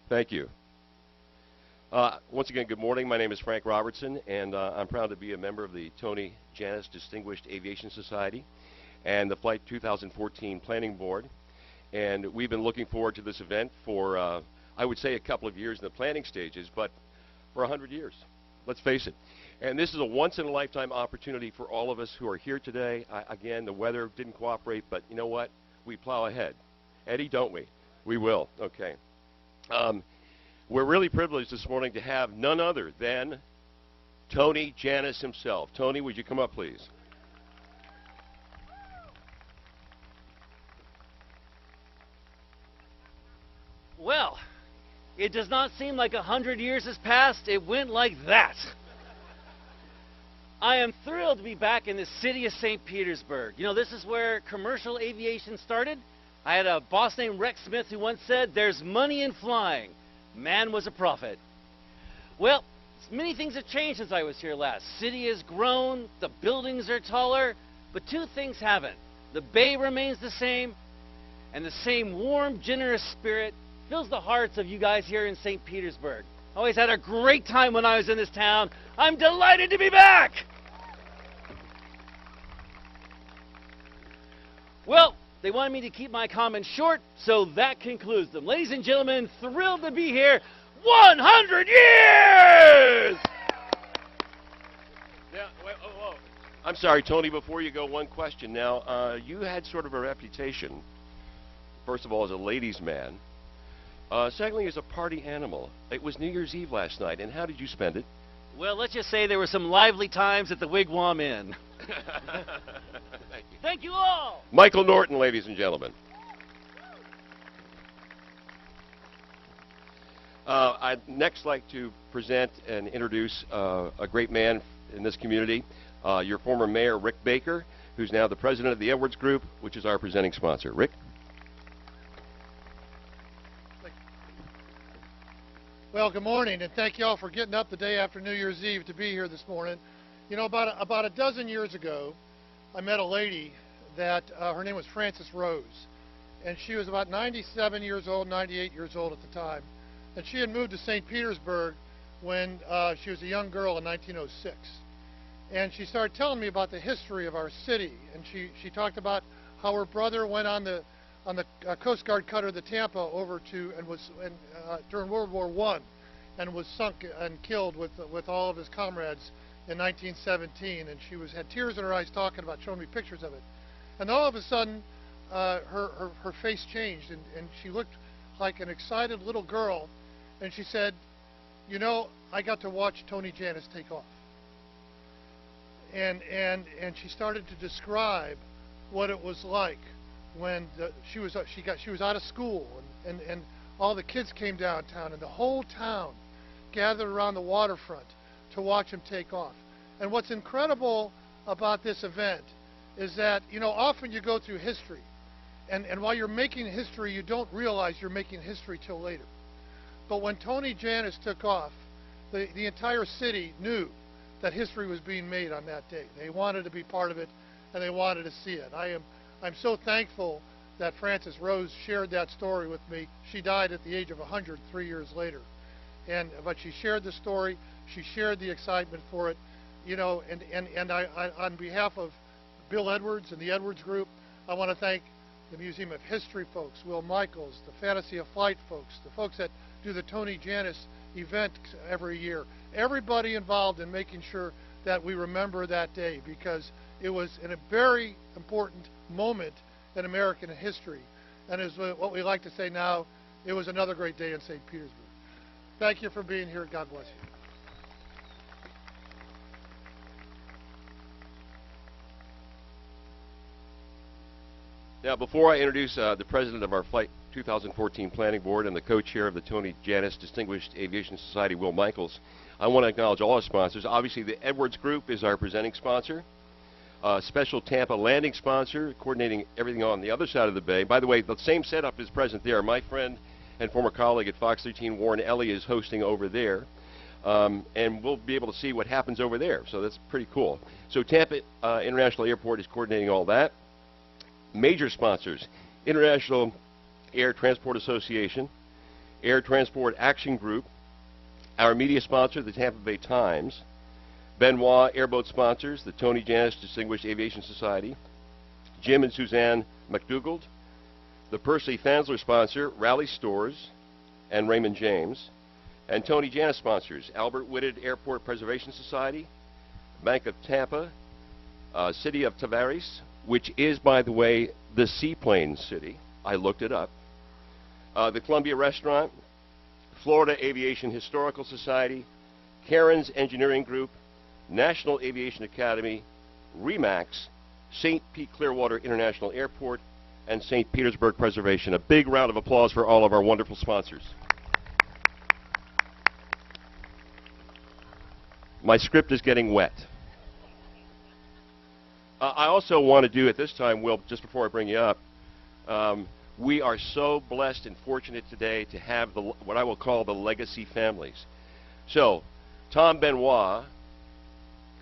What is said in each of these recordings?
Thank you. Once again, good morning. My name is Frank Robertson, and I'm proud to be a member of the Tony Janis Distinguished Aviation Society and the Flight 2014 Planning Board. And we've been looking forward to this event for, I would say, a couple of years in the planning stages, but for 100 years. Let's face it. And this is a once-in-a-lifetime opportunity for all of us who are here today. Again, the weather didn't cooperate, but you know what? We plow ahead. Eddie, don't we? We will. Okay. We're really privileged this morning to have none other than Tony Janis himself. Tony, would you come up, please? Well, it does not seem like 100 years has passed. It went like that. I am thrilled to be back in the city of St. Petersburg. You know, this is where commercial aviation started. I had a boss named Rex Smith who once said, "There's money in flying. Man was a prophet." Well, many things have changed since I was here last. City has grown, the buildings are taller, but two things haven't. The bay remains the same, and the same warm, generous spirit fills the hearts of you guys here in St. Petersburg. I always had a great time when I was in this town. I'm delighted to be back! Well, they wanted me to keep my comments short, so that concludes them. Ladies and gentlemen, thrilled to be here. 100 years! Yeah, whoa. I'm sorry, Tony, before you go, one question. Now, you had sort of a reputation, first of all, as a ladies' man. Secondly, as a party animal. It was New Year's Eve last night, and how did you spend it? Well, let's just say there were some lively times at the Wigwam Inn. Thank you. Thank you all! Michael Norton, ladies and gentlemen. I'd next like to present and introduce a great man in this community, your former mayor, Rick Baker, who's now the president of the Edwards Group, which is our presenting sponsor. Rick? Well, good morning, and thank you all for getting up the day after New Year's Eve to be here this morning. You know, about a dozen years ago, I met a lady that her name was Frances Rose, and she was about 97 years old, 98 years old at the time, and she had moved to St. Petersburg when she was a young girl in 1906. And she started telling me about the history of our city, and she talked about how her brother went on the Coast Guard cutter, the Tampa, over to during World War I, and was sunk and killed with all of his comrades in 1917. And she had tears in her eyes talking about, showing me pictures of it. And all of a sudden, her face changed, and she looked like an excited little girl. And she said, "You know, I got to watch Tony Janis take off." And she started to describe what it was like when she was out of school, and all the kids came downtown, and the whole town gathered around the waterfront to watch him take off. And what's incredible about this event is that, you know, often you go through history, and while you're making history, you don't realize you're making history till later. But when Tony Janis took off, the entire city knew that history was being made on that day. They wanted to be part of it, and they wanted to see it. I'm so thankful that Frances Rose shared that story with me. She died at the age of 100 3 years later. But she shared the story. She shared the excitement for it. You know, and I, on behalf of Bill Edwards and the Edwards Group, I want to thank the Museum of History folks, Will Michaels, the Fantasy of Flight folks, the folks that do the Tony Janis event every year. Everybody involved in making sure that we remember that day, because it was a very important moment in American history. And as what we like to say now, it was another great day in St. Petersburg. Thank you for being here. God bless you. Now, before I introduce the president of our Flight 2014 Planning Board and the co-chair of the Tony Janis Distinguished Aviation Society, Will Michaels, I want to acknowledge all our sponsors. Obviously, the Edwards Group is our presenting sponsor. Special Tampa landing sponsor, coordinating everything on the other side of the bay. By the way, the same setup is present there. My friend and former colleague at Fox 13, Warren Ellie, is hosting over there. And we'll be able to see what happens over there. So that's pretty cool. So Tampa International Airport is coordinating all that. Major sponsors: International Air Transport Association, Air Transport Action Group, our media sponsor, the Tampa Bay Times, Benoit Airboat sponsors, the Tony Jannus Distinguished Aviation Society, Jim and Suzanne McDougald, the Percy Fansler sponsor, Raleigh Stores and Raymond James, and Tony Jannus sponsors, Albert Whitted Airport Preservation Society, Bank of Tampa, City of Tavares, which is, by the way, the seaplane city. I looked it up. The Columbia Restaurant, Florida Aviation Historical Society, Karen's Engineering Group, National Aviation Academy, REMAX, St. Pete Clearwater International Airport, and St. Petersburg Preservation. A big round of applause for all of our wonderful sponsors. My script is getting wet. I also want to do at this time, Will, just before I bring you up, we are so blessed and fortunate today to have what I will call the legacy families. So, Tom Benoit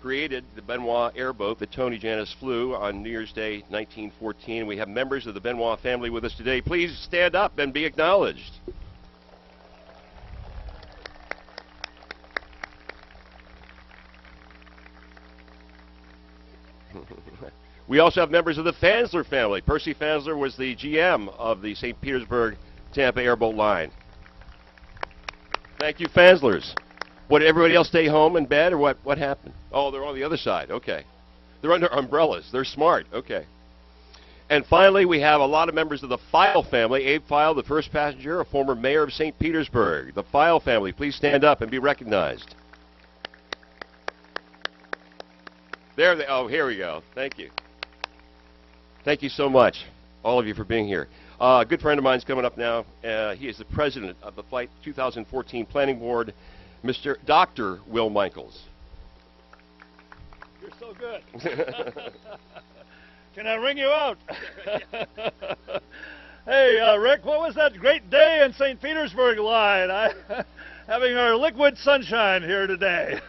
created the Benoit airboat that Tony Jannus flew on New Year's Day 1914. We have members of the Benoit family with us today. Please stand up and be acknowledged. We also have members of the Fansler family. Percy Fansler was the GM of the St. Petersburg-Tampa Airboat Line. Thank you, Fanslers. What, everybody else stay home in bed, or what happened? Oh, they're on the other side. Okay. They're under umbrellas. They're smart. Okay. And finally, we have a lot of members of the File family. Abe File, the first passenger, a former mayor of St. Petersburg. The File family, please stand up and be recognized. There they, oh, here we go. Thank you. Thank you so much, all of you, for being here. A good friend of mine is coming up now. He is the president of the Flight 2014 Planning Board, Dr. Will Michaels. You're so good. Can I ring you out? Hey, Rick, what was that great day in St. Petersburg line? Having our liquid sunshine here today.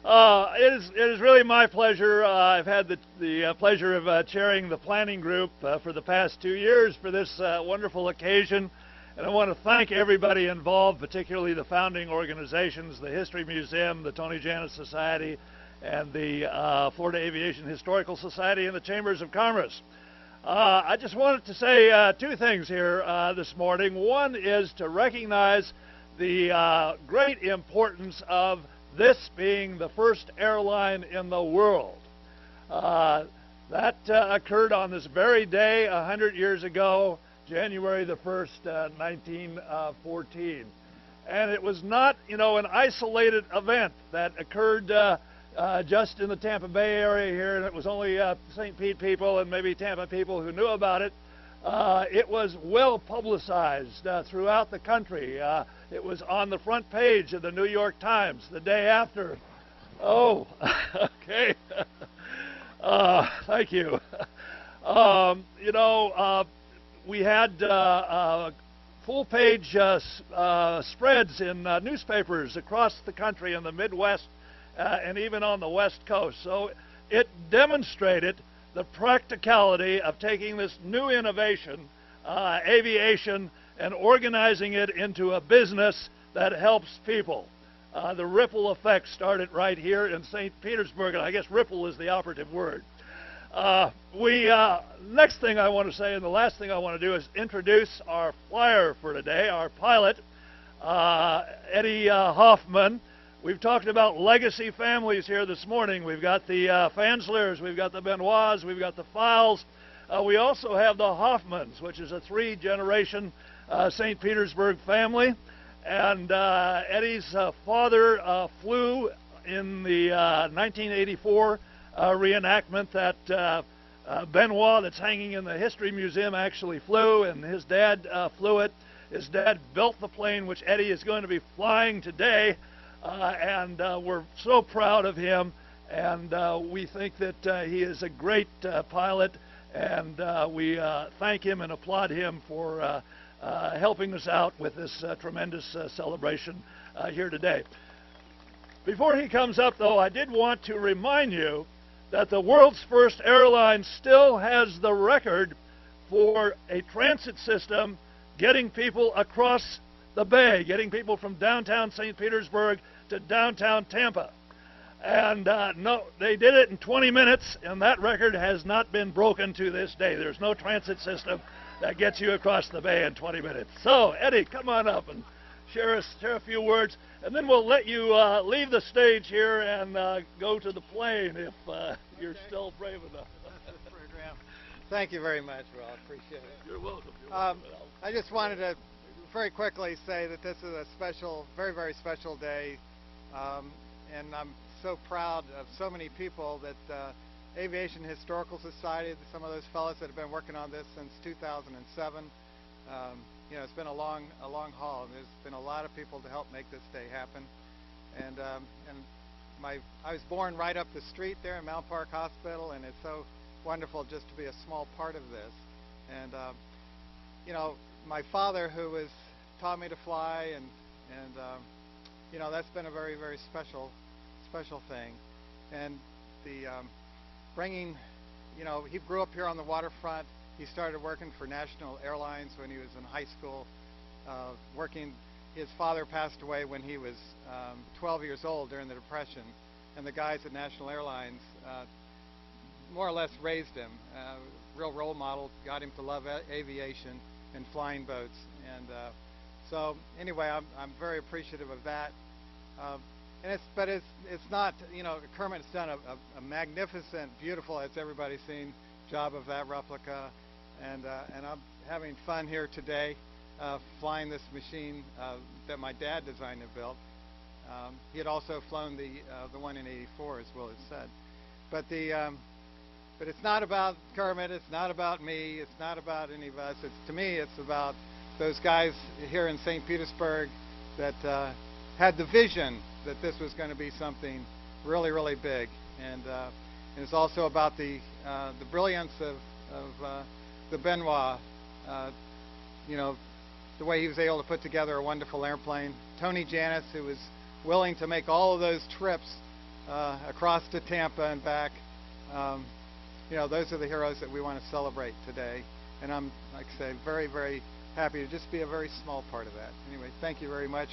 It is really my pleasure. I've had the pleasure of chairing the planning group for the past 2 years for this wonderful occasion. And I want to thank everybody involved, particularly the founding organizations, the History Museum, the Tony Jannus Society, and the Florida Aviation Historical Society, and the Chambers of Commerce. I just wanted to say two things here this morning. One is to recognize the great importance of this being the first airline in the world. That occurred on this very day 100 years ago, January the 1st, 1914. And it was not, an isolated event that occurred just in the Tampa Bay area here, and it was only St. Pete people and maybe Tampa people who knew about it. It was well publicized throughout the country. It was on the front page of the New York Times the day after. Oh, okay. Thank you. We had full-page spreads in newspapers across the country in the Midwest and even on the West Coast. So it demonstrated the practicality of taking this new innovation, aviation, and organizing it into a business that helps people. The ripple effect started right here in St. Petersburg, and I guess ripple is the operative word. Next thing I want to say, and the last thing I want to do, is introduce our flyer for today, our pilot, Eddie Hoffman. We've talked about legacy families here this morning. We've got the Fanslers, we've got the Benoits, we've got the Files. We also have the Hoffmans, which is a three-generation St. Petersburg family. And Eddie's father flew in the 1984 reenactment that Benoit, that's hanging in the History Museum, actually flew, and his dad flew it. His dad built the plane which Eddie is going to be flying today. And we're so proud of him, and we think that he is a great pilot, and we thank him and applaud him for helping us out with this tremendous celebration here today. Before he comes up, though, I did want to remind you that the world's first airline still has the record for a transit system getting people across the bay, getting people from downtown St. Petersburg to downtown Tampa. And no, they did it in 20 minutes, and that record has not been broken to this day. There's no transit system that gets you across the bay in 20 minutes. So, Eddie, come on up and share a few words, and then we'll let you leave the stage here and go to the plane if you're still brave enough. Thank you very much, Rob. Appreciate it. You're welcome. I just wanted to very quickly say that this is a special, very, very special day, and I'm so proud of so many people that Aviation Historical Society, some of those fellows that have been working on this since 2007. You know, it's been a long haul, and there's been a lot of people to help make this day happen. And I was born right up the street there in Mount Park Hospital, and it's so wonderful just to be a small part of this. And you know, my father, who was taught me to fly, and you know, that's been a very, very special thing. And the bringing, you know, he grew up here on the waterfront. He started working for National Airlines when he was in high school, working. His father passed away when he was 12 years old during the Depression, and the guys at National Airlines more or less raised him. Real role model, got him to love aviation and flying boats. And so anyway, I'm very appreciative of that. But it's not, you know, Kermit's done a magnificent, beautiful, as everybody's seen, job of that replica, and I'm having fun here today, flying this machine that my dad designed and built. He had also flown the one in '84, as Will has said. But it's not about Kermit. It's not about me. It's not about any of us. To me, it's about those guys here in St. Petersburg that had the vision that this was going to be something really, really big, and it's also about the brilliance of the Benoit. You know, the way he was able to put together a wonderful airplane. Tony Janis, who was willing to make all of those trips across to Tampa and back. You know, those are the heroes that we want to celebrate today, and I'm, like I say, very, very happy to just be a very small part of that. Anyway, thank you very much.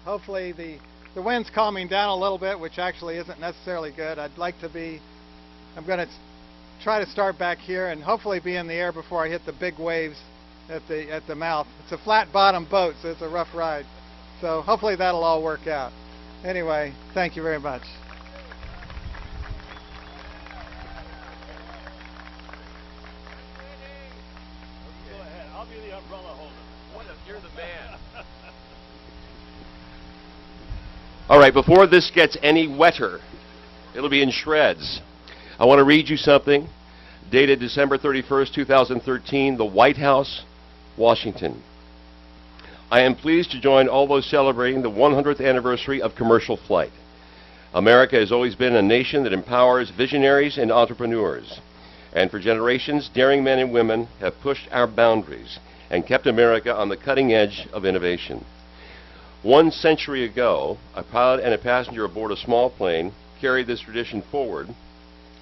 Hopefully the wind's calming down a little bit, which actually isn't necessarily good. I'm going to try to start back here and hopefully be in the air before I hit the big waves at the mouth. It's a flat bottom boat, so it's a rough ride. So hopefully that'll all work out. Anyway, thank you very much. Go ahead. I'll be the umbrella holder. You're the man. All right, before this gets any wetter, it'll be in shreds. I want to read you something dated December 31st, 2013, the White House, Washington. I am pleased to join all those celebrating the 100th anniversary of commercial flight. America has always been a nation that empowers visionaries and entrepreneurs. And for generations, daring men and women have pushed our boundaries and kept America on the cutting edge of innovation. 1 century ago, a pilot and a passenger aboard a small plane carried this tradition forward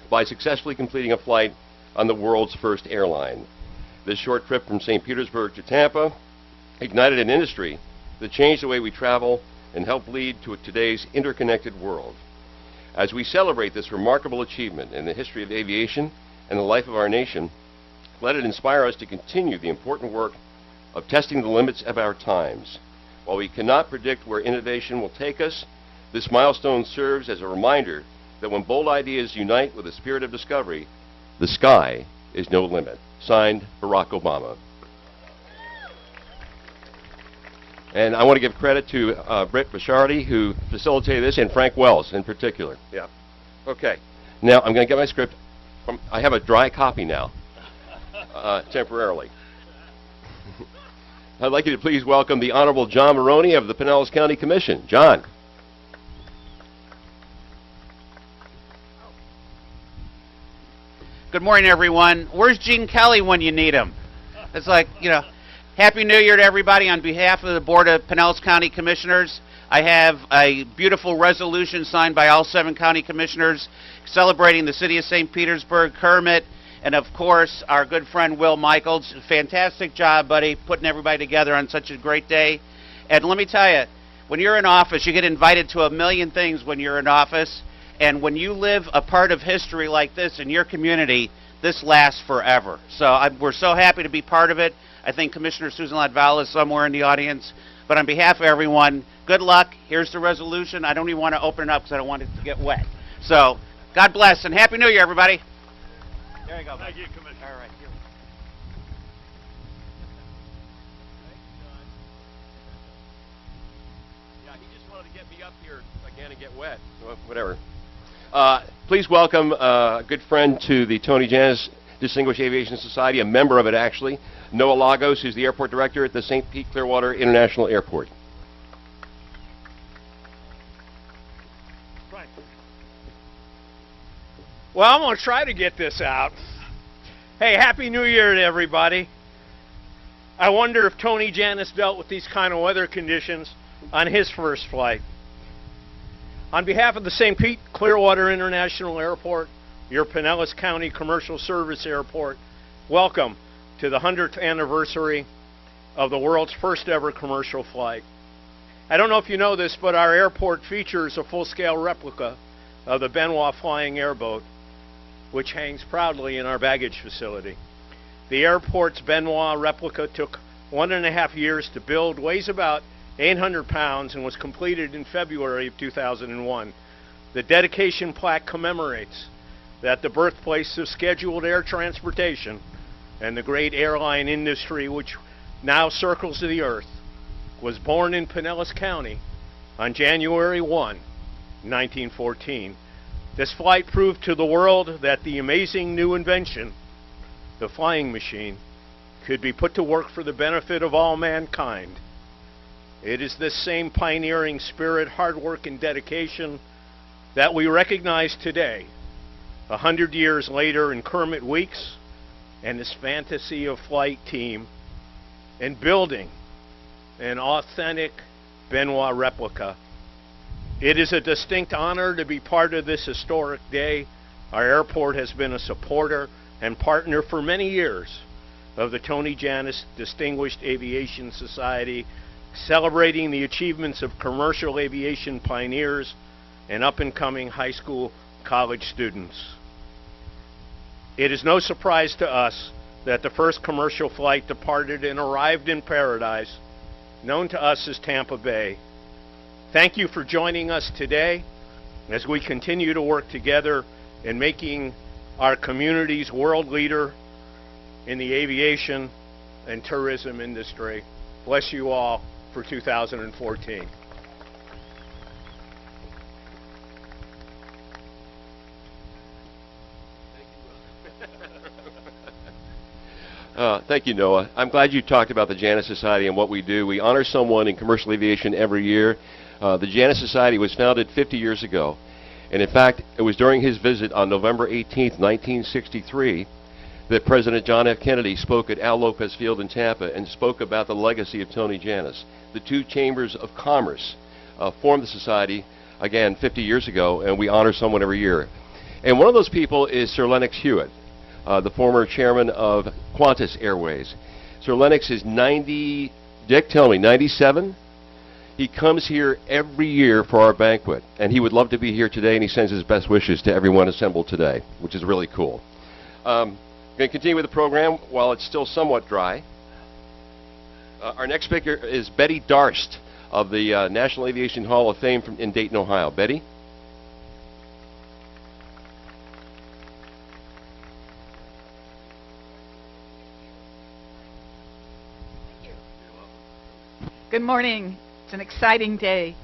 by successfully completing a flight on the world's first airline. This short trip from St. Petersburg to Tampa ignited an industry that changed the way we travel and helped lead to today's interconnected world. As we celebrate this remarkable achievement in the history of aviation and the life of our nation, let it inspire us to continue the important work of testing the limits of our times. While we cannot predict where innovation will take us, this milestone serves as a reminder that when bold ideas unite with a spirit of discovery, the sky is no limit. Signed, Barack Obama. And I want to give credit to Britt Bishardi, who facilitated this, and Frank Wells in particular. Yeah. Okay. Now I'm going to get my script. I have a dry copy now, temporarily. I'd like you to please welcome the Honorable John Maroney of the Pinellas County Commission. John. Good morning, everyone. Where's Gene Kelly when you need him? It's like, you know, Happy New Year to everybody. On behalf of the Board of Pinellas County Commissioners, I have a beautiful resolution signed by all 7 county commissioners celebrating the city of St. Petersburg, Kermit, and of course, our good friend Will Michaels. Fantastic job, buddy, putting everybody together on such a great day. And let me tell you, when you're in office, you get invited to a million things when you're in office. And when you live a part of history like this in your community, this lasts forever. So we're so happy to be part of it. I think Commissioner Susan Latvala is somewhere in the audience. But on behalf of everyone, good luck. Here's the resolution. I don't even want to open it up because I don't want it to get wet. So God bless and Happy New Year, everybody. There you go. Thank you, Commissioner. All right. Yeah, he just wanted to get me up here again and get wet. Well, whatever. Please welcome a good friend to the Tony Janis Distinguished Aviation Society, a member of it actually, Noah Lagos, who's the airport director at the St. Pete Clearwater International Airport. Frank. Well, I'm going to try to get this out. Hey, Happy New Year to everybody. I wonder if Tony Janis dealt with these kind of weather conditions on his first flight. On behalf of the St. Pete Clearwater International Airport, your Pinellas County Commercial Service Airport, welcome to the 100th anniversary of the world's first ever commercial flight. I don't know if you know this, but our airport features a full-scale replica of the Benoit flying airboat, which hangs proudly in our baggage facility. The airport's Benoit replica took 1.5 years to build, weighs about 800 pounds, and was completed in February of 2001. The dedication plaque commemorates that the birthplace of scheduled air transportation and the great airline industry which now circles the earth was born in Pinellas County on January 1, 1914. This flight proved to the world that the amazing new invention, the flying machine, could be put to work for the benefit of all mankind. It is this same pioneering spirit, hard work, and dedication that we recognize today, 100 years later, in Kermit Weeks and his Fantasy of Flight team, in building an authentic Benoit replica. It is a distinct honor to be part of this historic day. Our airport has been a supporter and partner for many years of the Tony Janis Distinguished Aviation Society, celebrating the achievements of commercial aviation pioneers and up-and-coming high school, college students. It is no surprise to us that the first commercial flight departed and arrived in paradise, known to us as Tampa Bay. Thank you for joining us today as we continue to work together in making our community's world leader in the aviation and tourism industry. Bless you all for 2014. Thank you, Noah. I'm glad you talked about the Janis Society and what we do. We honor someone in commercial aviation every year. The Janis Society was founded 50 years ago. And in fact, it was during his visit on November 18th, 1963, that President John F. Kennedy spoke at Al Lopez Field in Tampa and spoke about the legacy of Tony Janis. The two chambers of commerce formed the society, again, 50 years ago, and we honor someone every year. And one of those people is Sir Lennox Hewitt, the former chairman of Qantas Airways. Sir Lennox is 90, Dick, tell me, 97? He comes here every year for our banquet, and he would love to be here today, and he sends his best wishes to everyone assembled today, which is really cool. I'm going to continue with the program while it's still somewhat dry. Our next speaker is Betty Darst of the National Aviation Hall of Fame in Dayton, Ohio. Betty? Good morning. It's an exciting day,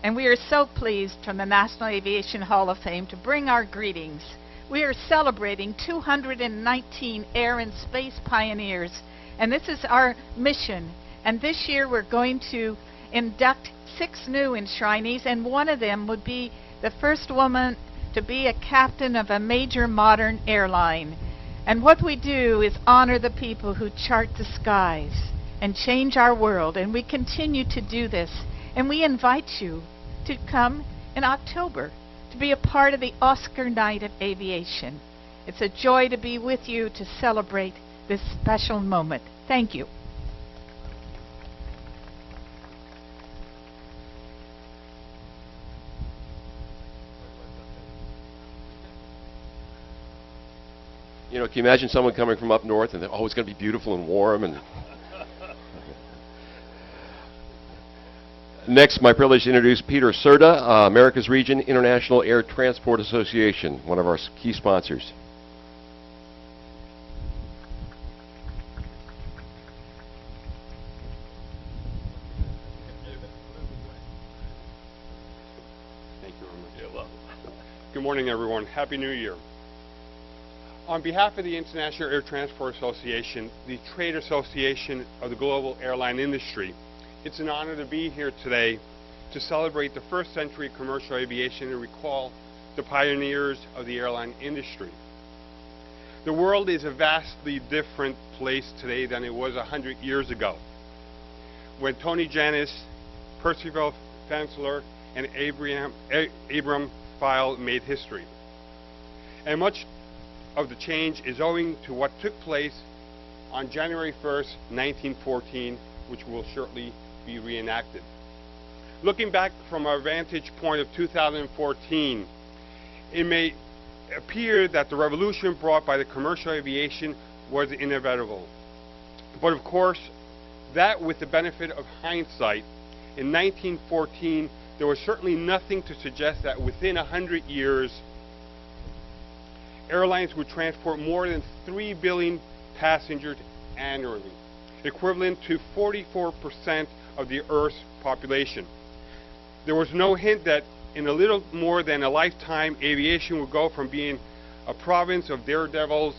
and we are so pleased from the National Aviation Hall of Fame to bring our greetings. We are celebrating 219 air and space pioneers, and this is our mission. And this year we're going to induct 6 new enshrinees, and one of them would be the first woman to be a captain of a major modern airline. And what we do is honor the people who chart the skies and change our world, and we continue to do this. And we invite you to come in October to be a part of the Oscar Night of Aviation. It's a joy to be with you to celebrate this special moment. Thank you. You know, can you imagine someone coming from up north and oh, it's going to be beautiful and warm and. Next, my privilege to introduce Peter Serta, America's Region International Air Transport Association, one of our key sponsors. Thank you very much. Good morning, everyone. Happy New Year. On behalf of the International Air Transport Association, the trade association of the global airline industry, it's an honor to be here today to celebrate the first century of commercial aviation and recall the pioneers of the airline industry. The world is a vastly different place today than it was 100 years ago, when Tony Janis, Percy Fansler, and Abram File made history. And much of the change is owing to what took place on January 1st, 1914, which will shortly be reenacted. Looking back from our vantage point of 2014, it may appear that the revolution brought by the commercial aviation was inevitable. But of course, that with the benefit of hindsight, in 1914, there was certainly nothing to suggest that within 100 years, airlines would transport more than 3 billion passengers annually, equivalent to 44% of the Earth's population. There was no hint that in a little more than a lifetime, aviation would go from being a province of daredevils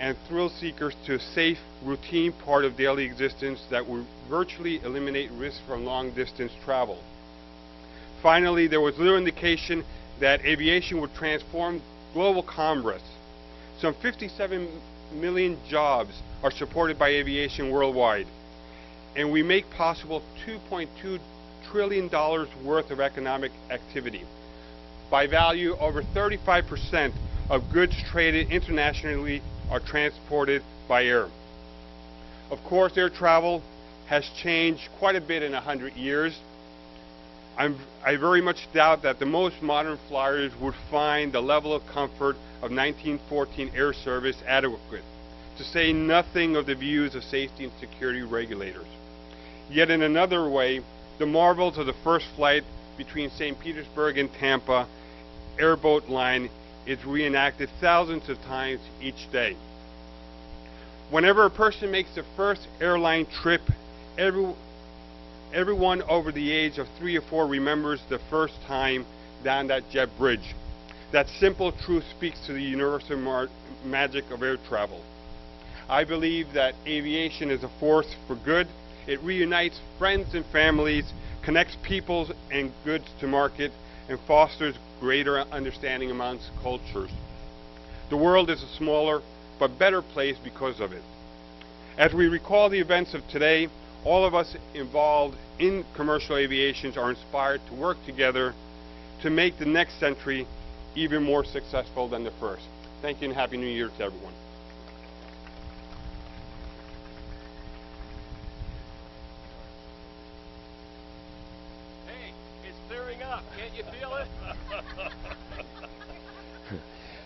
and thrill seekers to a safe, routine part of daily existence that would virtually eliminate risk from long-distance travel. Finally, there was little indication that aviation would transform global commerce. Some 57 million jobs are supported by aviation worldwide, and we make possible $2.2 trillion worth of economic activity. By value, over 35% of goods traded internationally are transported by air. Of course, air travel has changed quite a bit in 100 years. I very much doubt that the most modern flyers would find the level of comfort of 1914 air service adequate, to say nothing of the views of safety and security regulators. Yet in another way, the marvels of the first flight between St. Petersburg and Tampa Airboat Line is reenacted thousands of times each day. Whenever a person makes the first airline trip, everyone over the age of 3 or 4 remembers the first time down that jet bridge. That simple truth speaks to the universal magic of air travel. I believe that aviation is a force for good. It reunites friends and families, connects peoples and goods to market, and fosters greater understanding amongst cultures. The world is a smaller but better place because of it. As we recall the events of today, all of us involved in commercial aviation are inspired to work together to make the next century even more successful than the first. Thank you and Happy New Year to everyone. Hey, it's clearing up. Can't you feel it?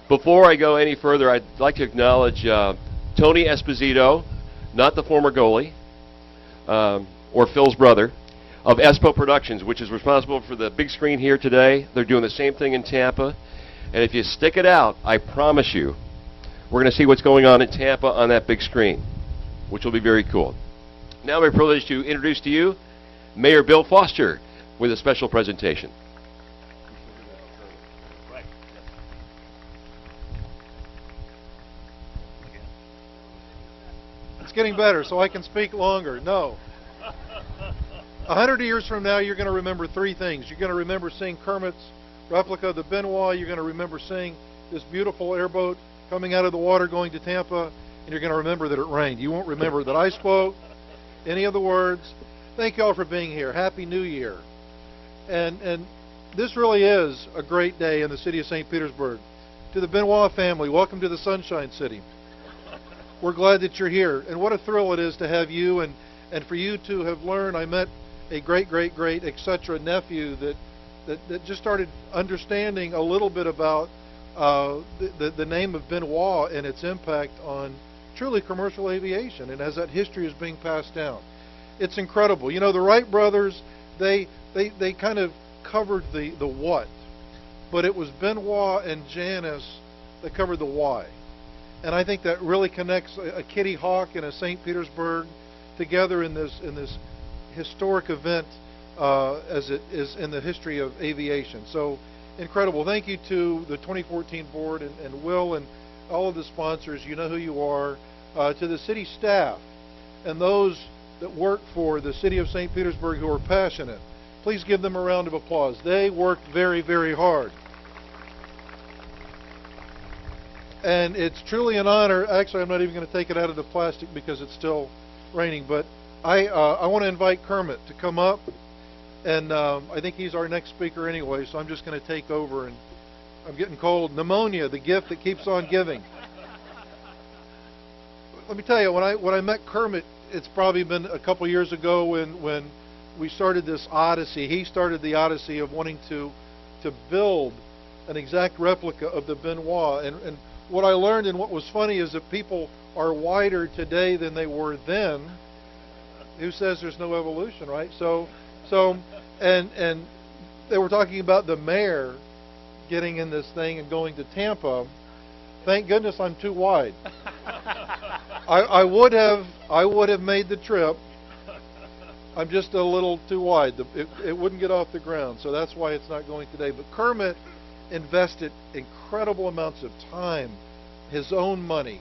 Before I go any further, I'd like to acknowledge Tony Esposito, not the former goalie, or Phil's brother, of Espo Productions, which is responsible for the big screen here today. They're doing the same thing in Tampa. And if you stick it out, I promise you, we're going to see what's going on in Tampa on that big screen, which will be very cool. Now my privilege to introduce to you Mayor Bill Foster with a special presentation. It's getting better, so I can speak longer. No. 100 years from now, you're going to remember 3 things. You're going to remember seeing Kermit's replica of the Benoit. You're going to remember seeing this beautiful airboat coming out of the water going to Tampa. And you're going to remember that it rained. You won't remember that I spoke any of the words. Thank you all for being here. Happy New Year. And this really is a great day in the city of St. Petersburg. To the Benoit family, welcome to the Sunshine City. We're glad that you're here. And what a thrill it is to have you and for you to have learned. I met a great, etc. nephew that just started understanding a little bit about the name of Benoit and its impact on truly commercial aviation, and as that history is being passed down. It's incredible. You know, the Wright brothers, they kind of covered the what, but it was Benoit and Janice that covered the why. And I think that really connects a Kitty Hawk and a St. Petersburg together in this historic event as it is in the history of aviation. So incredible. Thank you to the 2014 board and Will and all of the sponsors. You know who you are. To the city staff and those that work for the city of St. Petersburg who are passionate. Please give them a round of applause. They work very, very hard. And it's truly an honor. Actually, I'm not even going to take it out of the plastic because it's still raining. But I want to invite Kermit to come up. And I think he's our next speaker anyway, so I'm just going to take over. And I'm getting cold. Pneumonia, the gift that keeps on giving. Let me tell you, when I met Kermit, it's probably been a couple years ago when we started this odyssey. He started the odyssey of wanting to build an exact replica of the Benoit. And what I learned and what was funny is that people are wider today than they were then. Who says there's no evolution, right? So and they were talking about the mayor getting in this thing and going to Tampa. Thank goodness I'm too wide. I would have made the trip. I'm just a little too wide. It wouldn't get off the ground, so that's why it's not going today. But Kermit invested incredible amounts of time, his own money,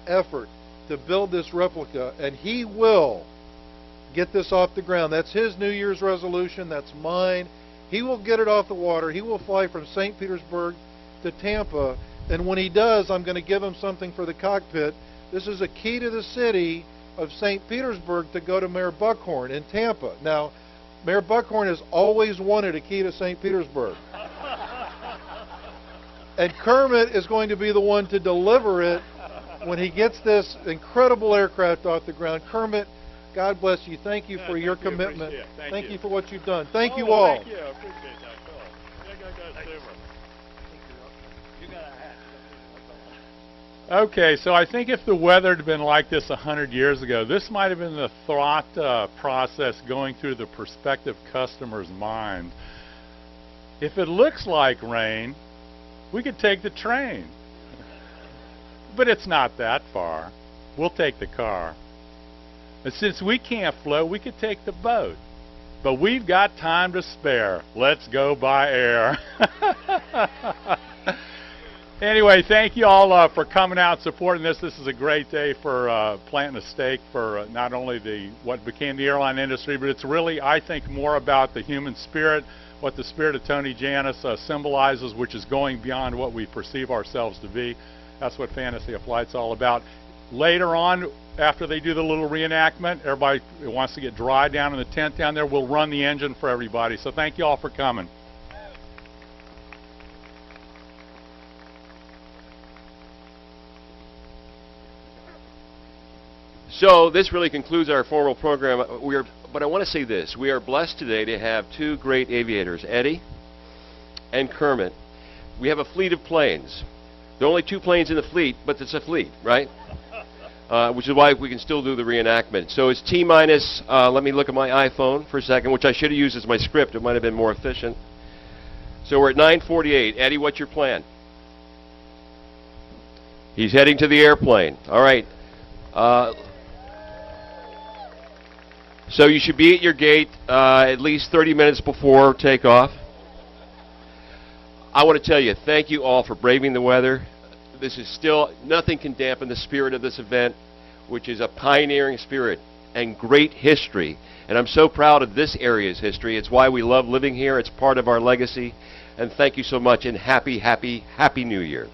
effort to build this replica, and he will get this off the ground. That's his New Year's resolution. That's mine. He will get it off the water. He will fly from St. Petersburg to Tampa, and when he does, I'm going to give him something for the cockpit. This is a key to the city of St. Petersburg to go to Mayor Buckhorn in Tampa. Now, Mayor Buckhorn has always wanted a key to St. Petersburg. And Kermit is going to be the one to deliver it when he gets this incredible aircraft off the ground. Kermit, God bless you. Thank you for your commitment. Thank you for what you've done. Thank you all. Thank you. I appreciate that. Cool. You got a hat. Okay, so I think if the weather had been like this 100 years ago, this might have been the thought process going through the prospective customer's mind. If it looks like rain, we could take the train. But it's not that far. We'll take the car. And since we can't float, we could take the boat. But we've got time to spare. Let's go by air. Anyway, thank you all for coming out and supporting this. This is a great day for planting a stake for not only what became the airline industry, but it's really, I think, more about the human spirit, what the spirit of Tony Jannus symbolizes, which is going beyond what we perceive ourselves to be. That's what Fantasy of Flight's all about. Later on, after they do the little reenactment, everybody who wants to get dry down in the tent down there, we'll run the engine for everybody. So thank you all for coming. So this really concludes our formal program. But I want to say this. We are blessed today to have two great aviators, Eddie and Kermit. We have a fleet of planes. There are only two planes in the fleet, but it's a fleet, right? Which is why we can still do the reenactment. So it's T-minus, let me look at my iPhone for a second, which I should have used as my script. It might have been more efficient. So we're at 9:48. Eddie, what's your plan? He's heading to the airplane. All right. So you should be at your gate at least 30 minutes before takeoff. I want to tell you, thank you all for braving the weather. This is still, nothing can dampen the spirit of this event, which is a pioneering spirit and great history. And I'm so proud of this area's history. It's why we love living here. It's part of our legacy. And thank you so much, and happy, happy, happy New Year.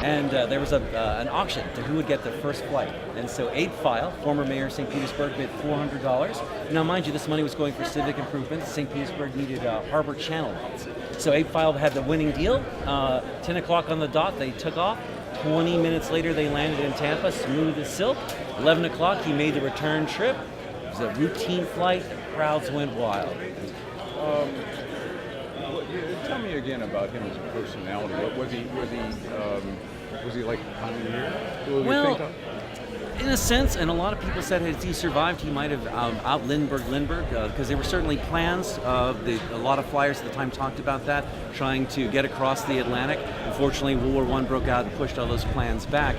And there was an auction to who would get the first flight. And so Abe File, former mayor of St. Petersburg, bid $400. Now, mind you, this money was going for civic improvements. St. Petersburg needed harbor channel lights. So Abe File had the winning deal. 10 o'clock on the dot, they took off. 20 minutes later, they landed in Tampa, smooth as silk. 11 o'clock, he made the return trip. It was a routine flight. Crowds went wild. Tell me again about him as a personality. Was he like pioneer? Well, in a sense, and a lot of people said had he survived, he might have out Lindbergh, because there were certainly plans. A lot of flyers at the time talked about that, trying to get across the Atlantic. Unfortunately, World War I broke out and pushed all those plans back.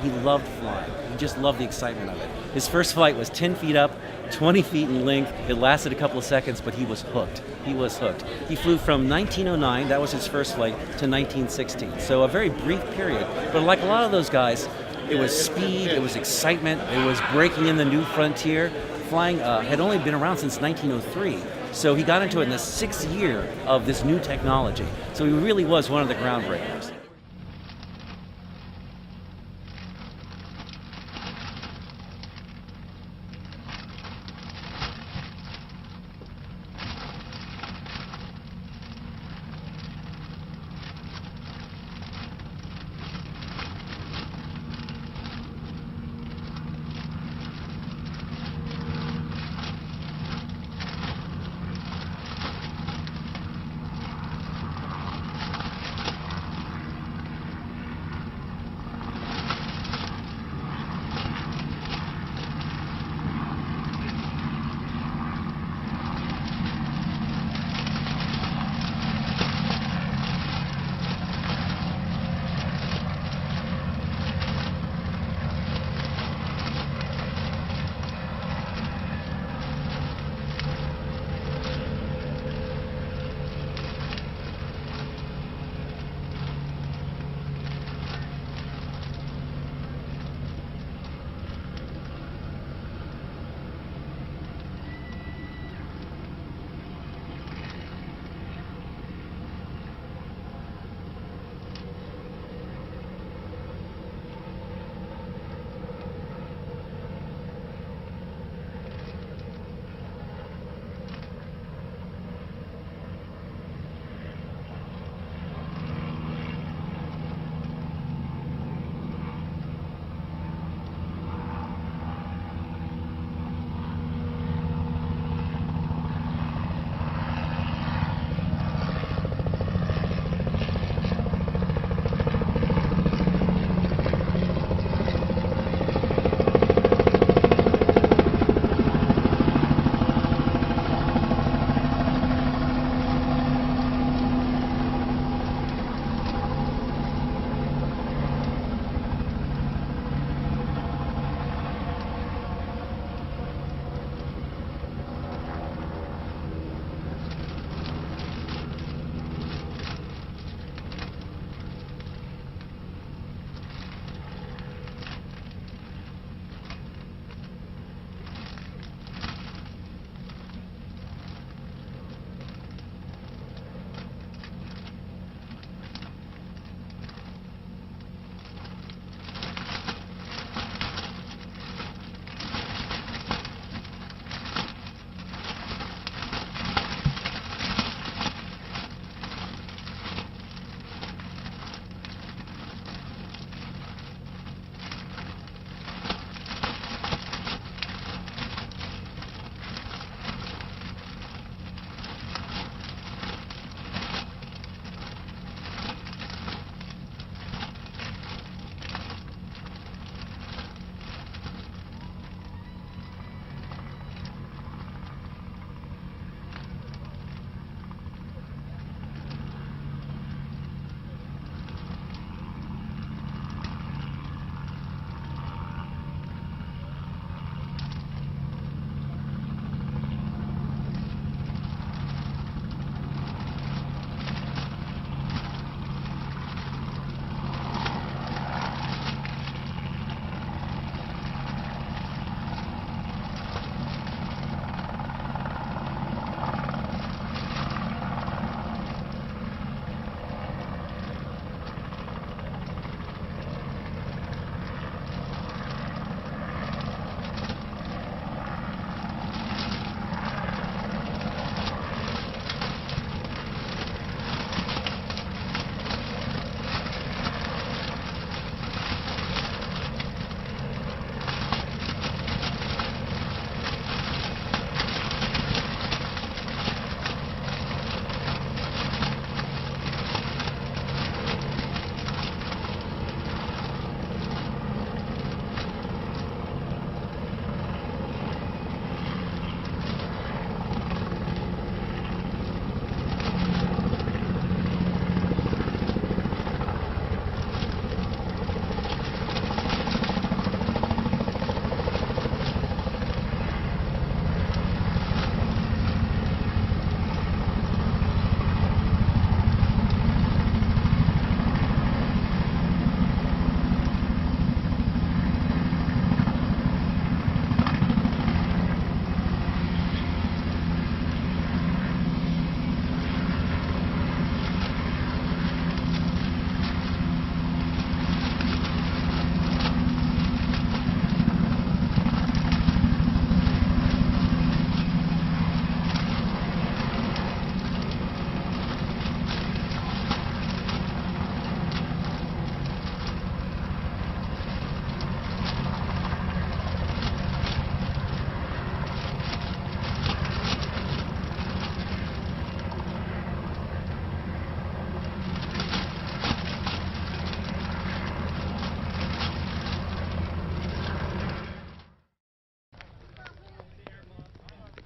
He loved flying. He just loved the excitement of it. His first flight was 10 feet up, 20 feet in length. It lasted a couple of seconds, but he was hooked. He was hooked. He flew from 1909, that was his first flight, to 1916. So a very brief period. But like a lot of those guys, it was speed, it was excitement, it was breaking in the new frontier. Flying had only been around since 1903. So he got into it in the 6th year of this new technology. So he really was one of the groundbreakers.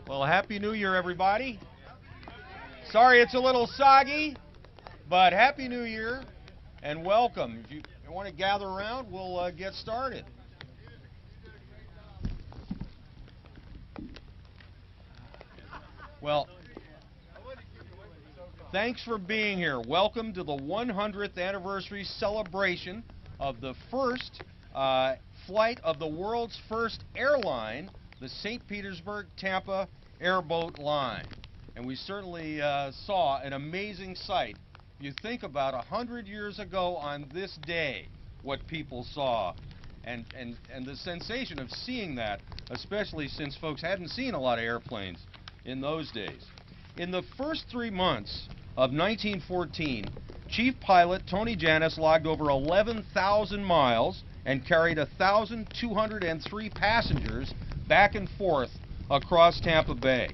Well, Happy New Year, everybody. Sorry it's a little soggy, but Happy New Year and welcome. If you want to gather around, we'll get started. Well, thanks for being here. Welcome to the 100th anniversary celebration of the first flight of the world's first airline, the St. Petersburg-Tampa Airboat Line. And we certainly saw an amazing sight. If you think about 100 years ago on this day, what people saw, and the sensation of seeing that, especially since folks hadn't seen a lot of airplanes in those days. In the first 3 months of 1914, Chief Pilot Tony Janis logged over 11,000 miles and carried 1,203 passengers back and forth across Tampa Bay.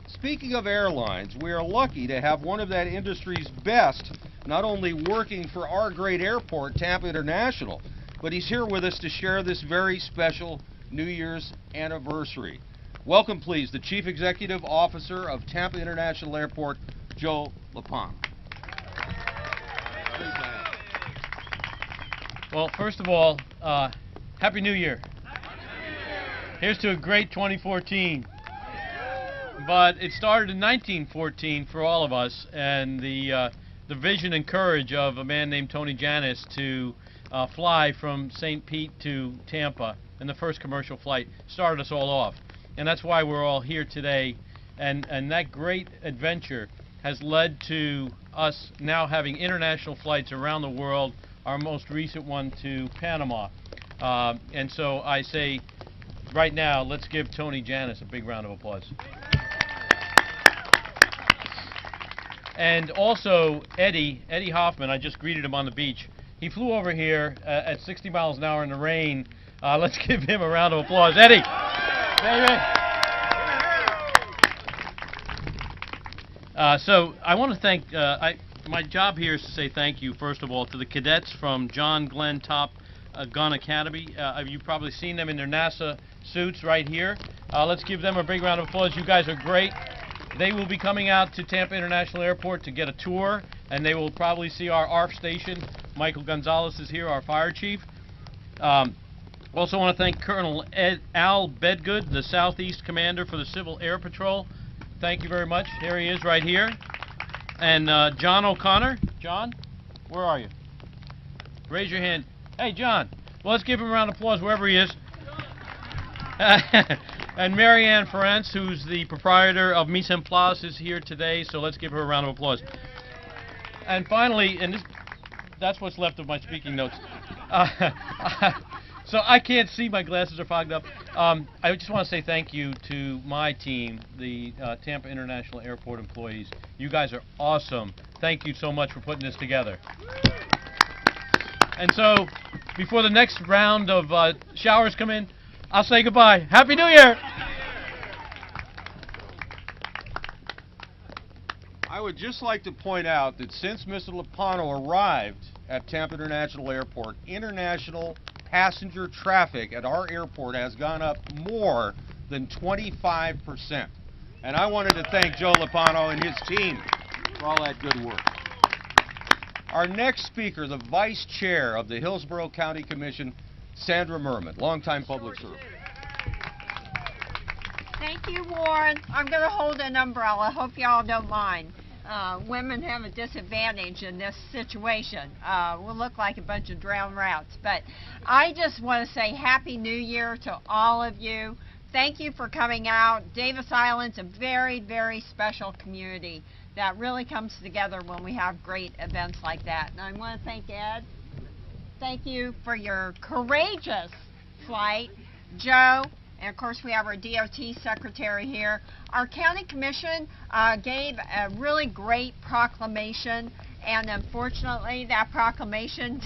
Speaking of airlines, we are lucky to have one of that industry's best not only working for our great airport, Tampa International, but he's here with us to share this very special New Year's anniversary. Welcome, please, the Chief Executive Officer of Tampa International Airport, Joe Lapano. Well, first of all, Happy New Year. Here's to a great 2014. But it started in 1914 for all of us, and the vision and courage of a man named Tony Janis to fly from St. Pete to Tampa in the first commercial flight started us all off. And that's why we're all here today. And that great adventure has led to us now having international flights around the world, our most recent one to Panama. And so I say, right now, let's give Tony Janis a big round of applause. And also, Eddie Hoffman, I just greeted him on the beach. He flew over here at 60 miles an hour in the rain. Let's give him a round of applause. Eddie! Baby! So I want to thank, my job here is to say thank you, first of all, to the cadets from John Glenn Top Gun Academy. You've probably seen them in their NASA suits right here. Let's give them a big round of applause. You guys are great. They will be coming out to Tampa International Airport to get a tour, and they will probably see our ARF station. Michael Gonzalez is here, our fire chief. Also want to thank Colonel Al Bedgood, the Southeast Commander for the Civil Air Patrol. Thank you very much. Here he is right here. And John O'Connor. John, where are you? Raise your hand. Hey, John. Well, let's give him a round of applause wherever he is. And Mary Ann Ferentz, who's the proprietor of Mise en Place, is here today, so let's give her a round of applause. And finally, and that's what's left of my speaking notes. So I can't see, my glasses are fogged up. I just want to say thank you to my team, the Tampa International Airport employees. You guys are awesome. Thank you so much for putting this together. And so, before the next round of showers come in, I'll say goodbye. Happy New Year! I would just like to point out that since Mr. Lapano arrived at Tampa International Airport, international passenger traffic at our airport has gone up more than 25%. And I wanted to thank Joe Lapano and his team for all that good work. Our next speaker, the Vice Chair of the Hillsborough County Commission, Sandra Merman, longtime public servant. Thank you, Warren. I'm going to hold an umbrella. Hope y'all don't mind. Women have a disadvantage in this situation. We'll look like a bunch of drowned rats. But I just want to say Happy New Year to all of you. Thank you for coming out. Davis Island's a very, very special community that really comes together when we have great events like that. And I want to thank Ed. Thank you for your courageous flight. Joe, and of course we have our DOT secretary here. Our county commission gave a really great proclamation, and unfortunately that proclamation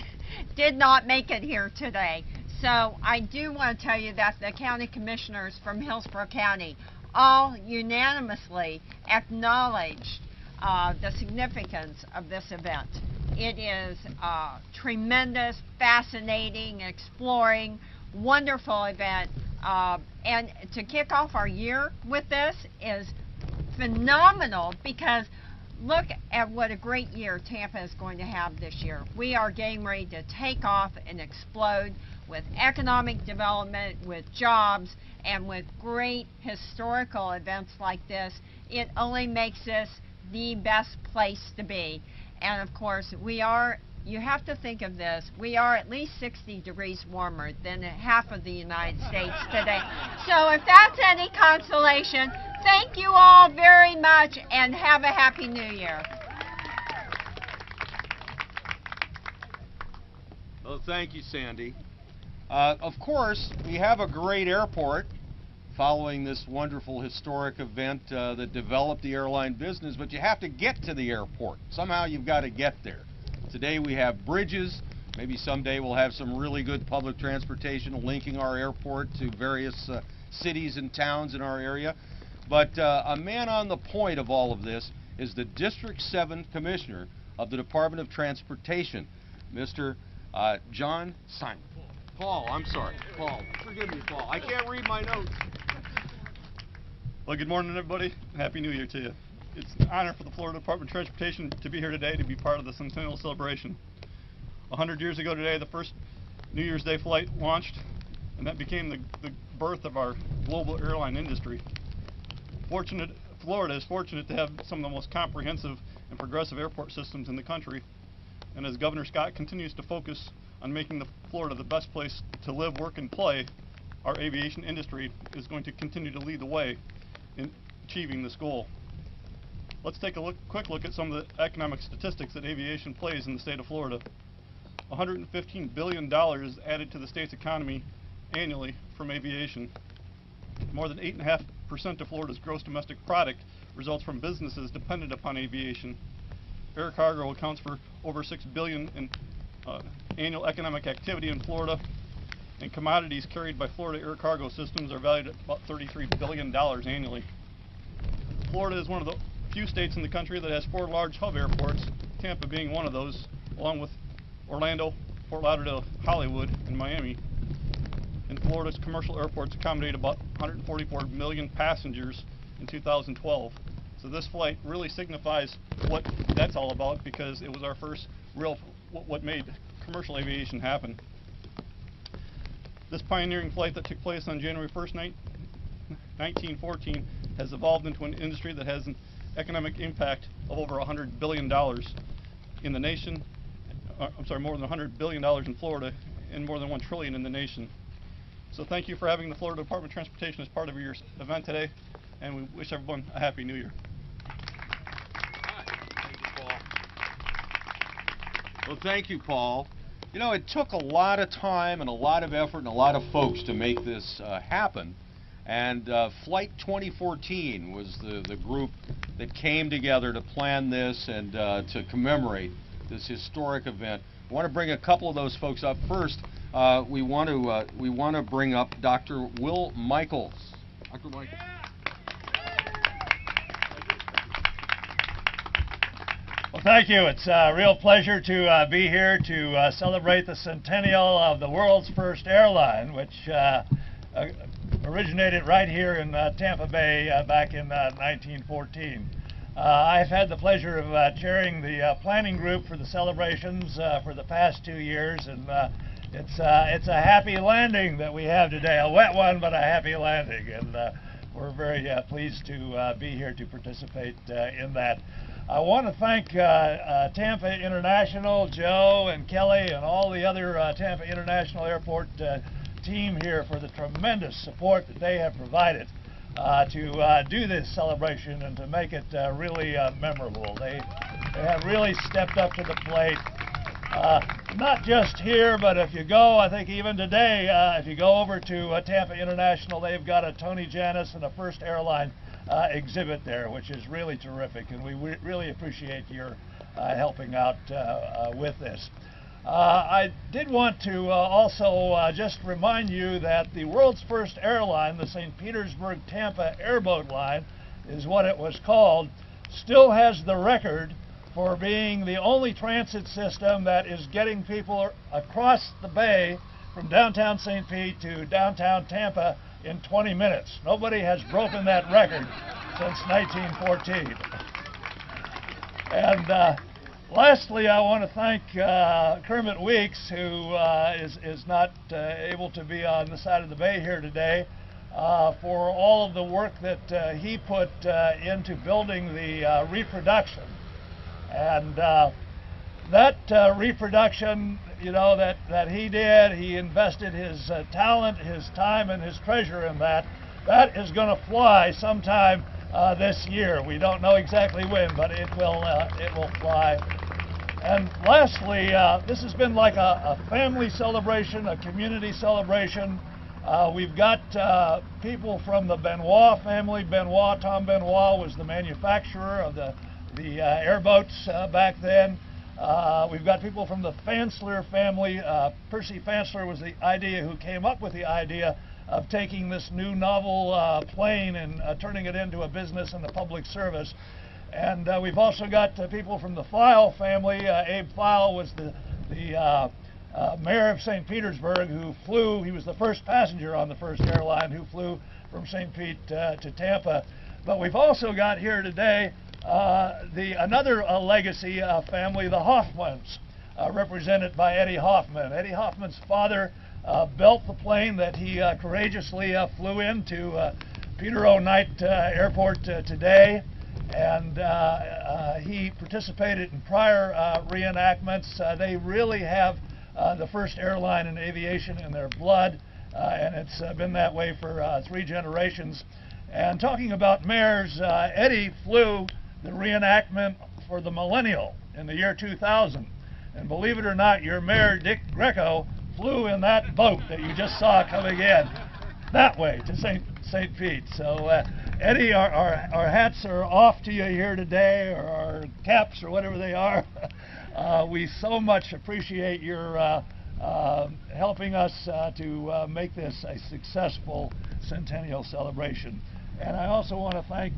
did not make it here today. So I do want to tell you that the county commissioners from Hillsborough County all unanimously acknowledged the significance of this event. It is a tremendous, fascinating, exploring, wonderful event And to kick off our year with this is phenomenal, because look at what a great year Tampa is going to have this year. We are getting ready to take off and explode with economic development, with jobs, and with great historical events like this. It only makes this the best place to be. And of course, you have to think of this, we are at least 60 degrees warmer than half of the United States today. So if that's any consolation, thank you all very much and have a Happy New Year. Well, thank you, Sandy. Of course, we have a great airport following this wonderful historic event that developed the airline business, but you have to get to the airport. Somehow you've got to get there. Today we have bridges. Maybe someday we'll have some really good public transportation linking our airport to various cities and towns in our area. But a man on the point of all of this is the District 7 Commissioner of the Department of Transportation, Mr. John Simon. Paul, I'm sorry. Paul, forgive me, Paul. I can't read my notes. Well, good morning, everybody. Happy New Year to you. It's an honor for the Florida Department of Transportation to be here today to be part of the centennial celebration. 100 years ago today, the first New Year's Day flight launched, and that became the birth of our global airline industry. Florida is fortunate to have some of the most comprehensive and progressive airport systems in the country, and as Governor Scott continues to focus on making Florida the best place to live, work, and play, our aviation industry is going to continue to lead the way in achieving this goal. Let's take a quick look at some of the economic statistics that aviation plays in the state of Florida. $115 billion is added to the state's economy annually from aviation. More than 8.5% of Florida's gross domestic product results from businesses dependent upon aviation. Air cargo accounts for over $6 billion in annual economic activity in Florida, and commodities carried by Florida air cargo systems are valued at about $33 billion annually. Florida is one of the few states in the country that has 4 large hub airports, Tampa being one of those, along with Orlando, Fort Lauderdale, Hollywood, and Miami. And Florida's commercial airports accommodate about 144 million passengers in 2012. So this flight really signifies what that's all about, because it was our first real, what made commercial aviation happen. This pioneering flight that took place on January 1st, 1914 has evolved into an industry that has an economic impact of over $100 billion in the nation. More than $100 billion in Florida, and more than $1 trillion in the nation. So thank you for having the Florida Department of Transportation as part of your event today, and we wish everyone a Happy New Year. Thank you, Paul. Well, thank you, Paul. You know, it took a lot of time and a lot of effort and a lot of folks to make this happen. And Flight 2014 was the group that came together to plan this and to commemorate this historic event. I want to bring a couple of those folks up. First, we want to bring up Dr. Will Michaels. Dr. Michaels. Well, thank you. It's a real pleasure to be here to celebrate the centennial of the world's first airline, which originated right here in Tampa Bay back in 1914. I've had the pleasure of chairing the planning group for the celebrations for the past 2 years, and it's a happy landing that we have today, a wet one, but a happy landing, and we're very pleased to be here to participate in that. I want to thank Tampa International, Joe and Kelly, and all the other Tampa International Airport team here for the tremendous support that they have provided to do this celebration and to make it really memorable. They have really stepped up to the plate, not just here, but if you go, I think even today, if you go over to Tampa International, they've got a Tony Jannus and a First Airline exhibit there, which is really terrific, and we really appreciate your helping out with this. I did want to also just remind you that the world's first airline, the St. Petersburg-Tampa Airboat Line, is what it was called, still has the record for being the only transit system that is getting people across the bay from downtown St. Pete to downtown Tampa in 20 minutes. Nobody has broken that record since 1914. And lastly, I want to thank Kermit Weeks, who is not able to be on the side of the bay here today, for all of the work that he put into building the reproduction. And that reproduction, you know, that he did, he invested his talent, his time, and his treasure in that. That is going to fly sometime this year. We don't know exactly when, but it will fly. And lastly, this has been like a family celebration, a community celebration. We've got people from the Benoit family. Benoit, Tom Benoit was the manufacturer of the airboats back then. We've got people from the Fansler family. Percy Fansler was the idea who came up with the idea of taking this new novel plane and turning it into a business and a public service. And we've also got people from the File family. Abe File was the mayor of St. Petersburg, who flew. He was the first passenger on the first airline who flew from St. Pete to Tampa. But we've also got here today another legacy family, the Hoffmans, represented by Eddie Hoffman. Eddie Hoffman's father built the plane that he courageously flew into Petersburg-Tampa Airport today, and he participated in prior reenactments. They really have the first airline in aviation in their blood, and it's been that way for 3 generations. And talking about mayors, Eddie flew the reenactment for the Millennial in the year 2000. And believe it or not, your mayor, Dick Greco, flew in that boat that you just saw coming in that way to St. Pete. So, Eddie, our hats are off to you here today, or our caps, or whatever they are. We so much appreciate your helping us to make this a successful centennial celebration. And I also want to thank,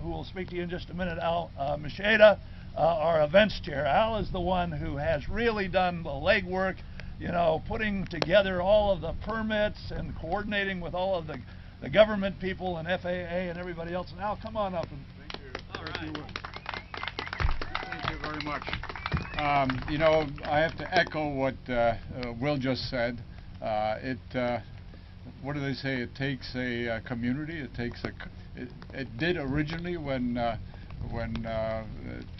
who will speak to you in just a minute, Al Macheda, our events chair. Al is the one who has really done the legwork, you know, putting together all of the permits and coordinating with all of the government people and FAA and everybody else. And Al, come on up. And thank you. All right. Thank you very much. You know, I have to echo what Will just said. What do they say? It takes a community. It takes it did originally when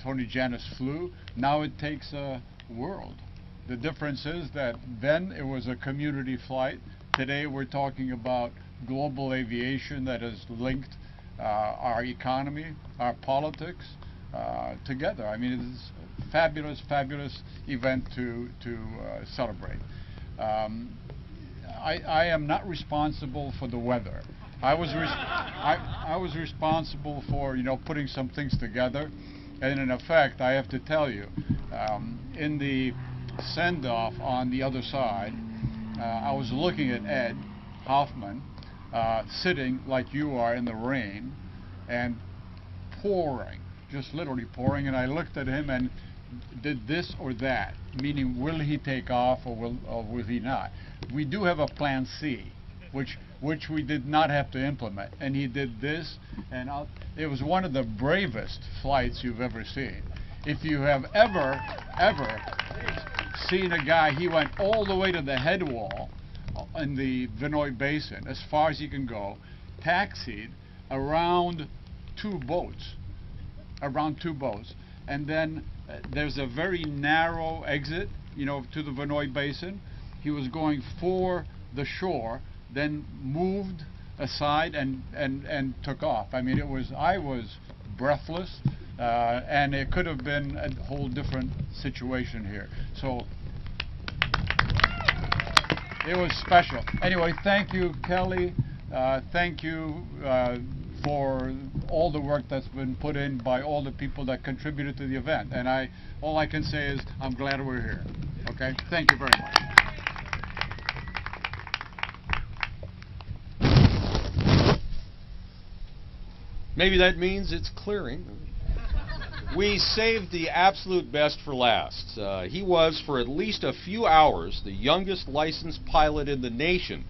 Tony Janis flew. Now it takes a world. The difference is that then it was a community flight. Today we're talking about global aviation that has linked our economy, our politics together. I mean, it's a fabulous, fabulous event to celebrate. I am not responsible for the weather. I was responsible for, you know, putting some things together, and in effect, I have to tell you, in the send-off on the other side, I was looking at Ed Hoffman sitting like you are in the rain and pouring, just literally pouring, and I looked at him and did this or that, meaning will he take off or will he not? We do have a plan C, which we did not have to implement, and he did this, and it was one of the bravest flights you've ever seen. If you have ever seen a guy, he went all the way to the head wall in the Vinoy Basin, as far as he can go, taxied around two boats, and then there's a very narrow exit, you know, to the Vinoy Basin. He was going for the shore, then moved aside and took off. I mean, I was breathless, and it could have been a whole different situation here. So it was special. Anyway, thank you, Kelly. Thank you for all the work that's been put in by all the people that contributed to the event. And all I can say is I'm glad we're here. Okay? Thank you very much. Maybe that means it's clearing. We saved the absolute best for last. He was, for at least a few hours, the youngest licensed pilot in the nation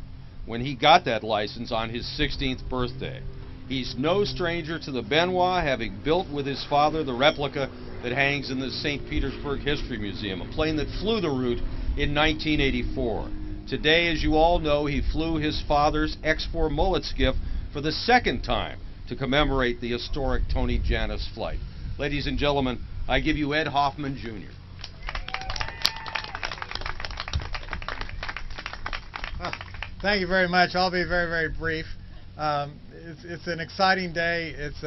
when he got that license on his 16th birthday. He's no stranger to the Benoit, having built with his father the replica that hangs in the St. Petersburg History Museum, a plane that flew the route in 1984. Today, as you all know, he flew his father's X-4 mullet skiff for the second time to commemorate the historic Tony Janis flight. Ladies and gentlemen, I give you Ed Hoffman, Jr. Thank you very much. I'll be very, very brief. It's an exciting day. It's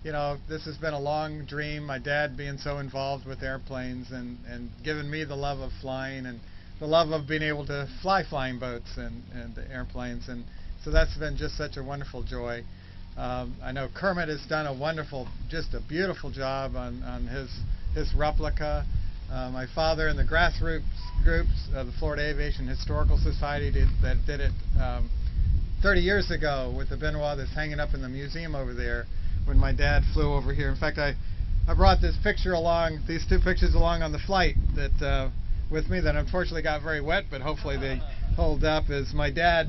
you know, this has been a long dream. My dad being so involved with airplanes and giving me the love of flying and the love of being able to fly flying boats and airplanes, and so that's been just such a wonderful joy. I know Kermit has done a wonderful, just a beautiful job on his replica. My father and the grassroots groups of the Florida Aviation Historical Society did it 30 years ago with the Benoit that's hanging up in the museum over there when my dad flew over here. In fact, I brought this picture along, these two pictures along on the flight that with me that unfortunately got very wet, but hopefully they hold up. Is my dad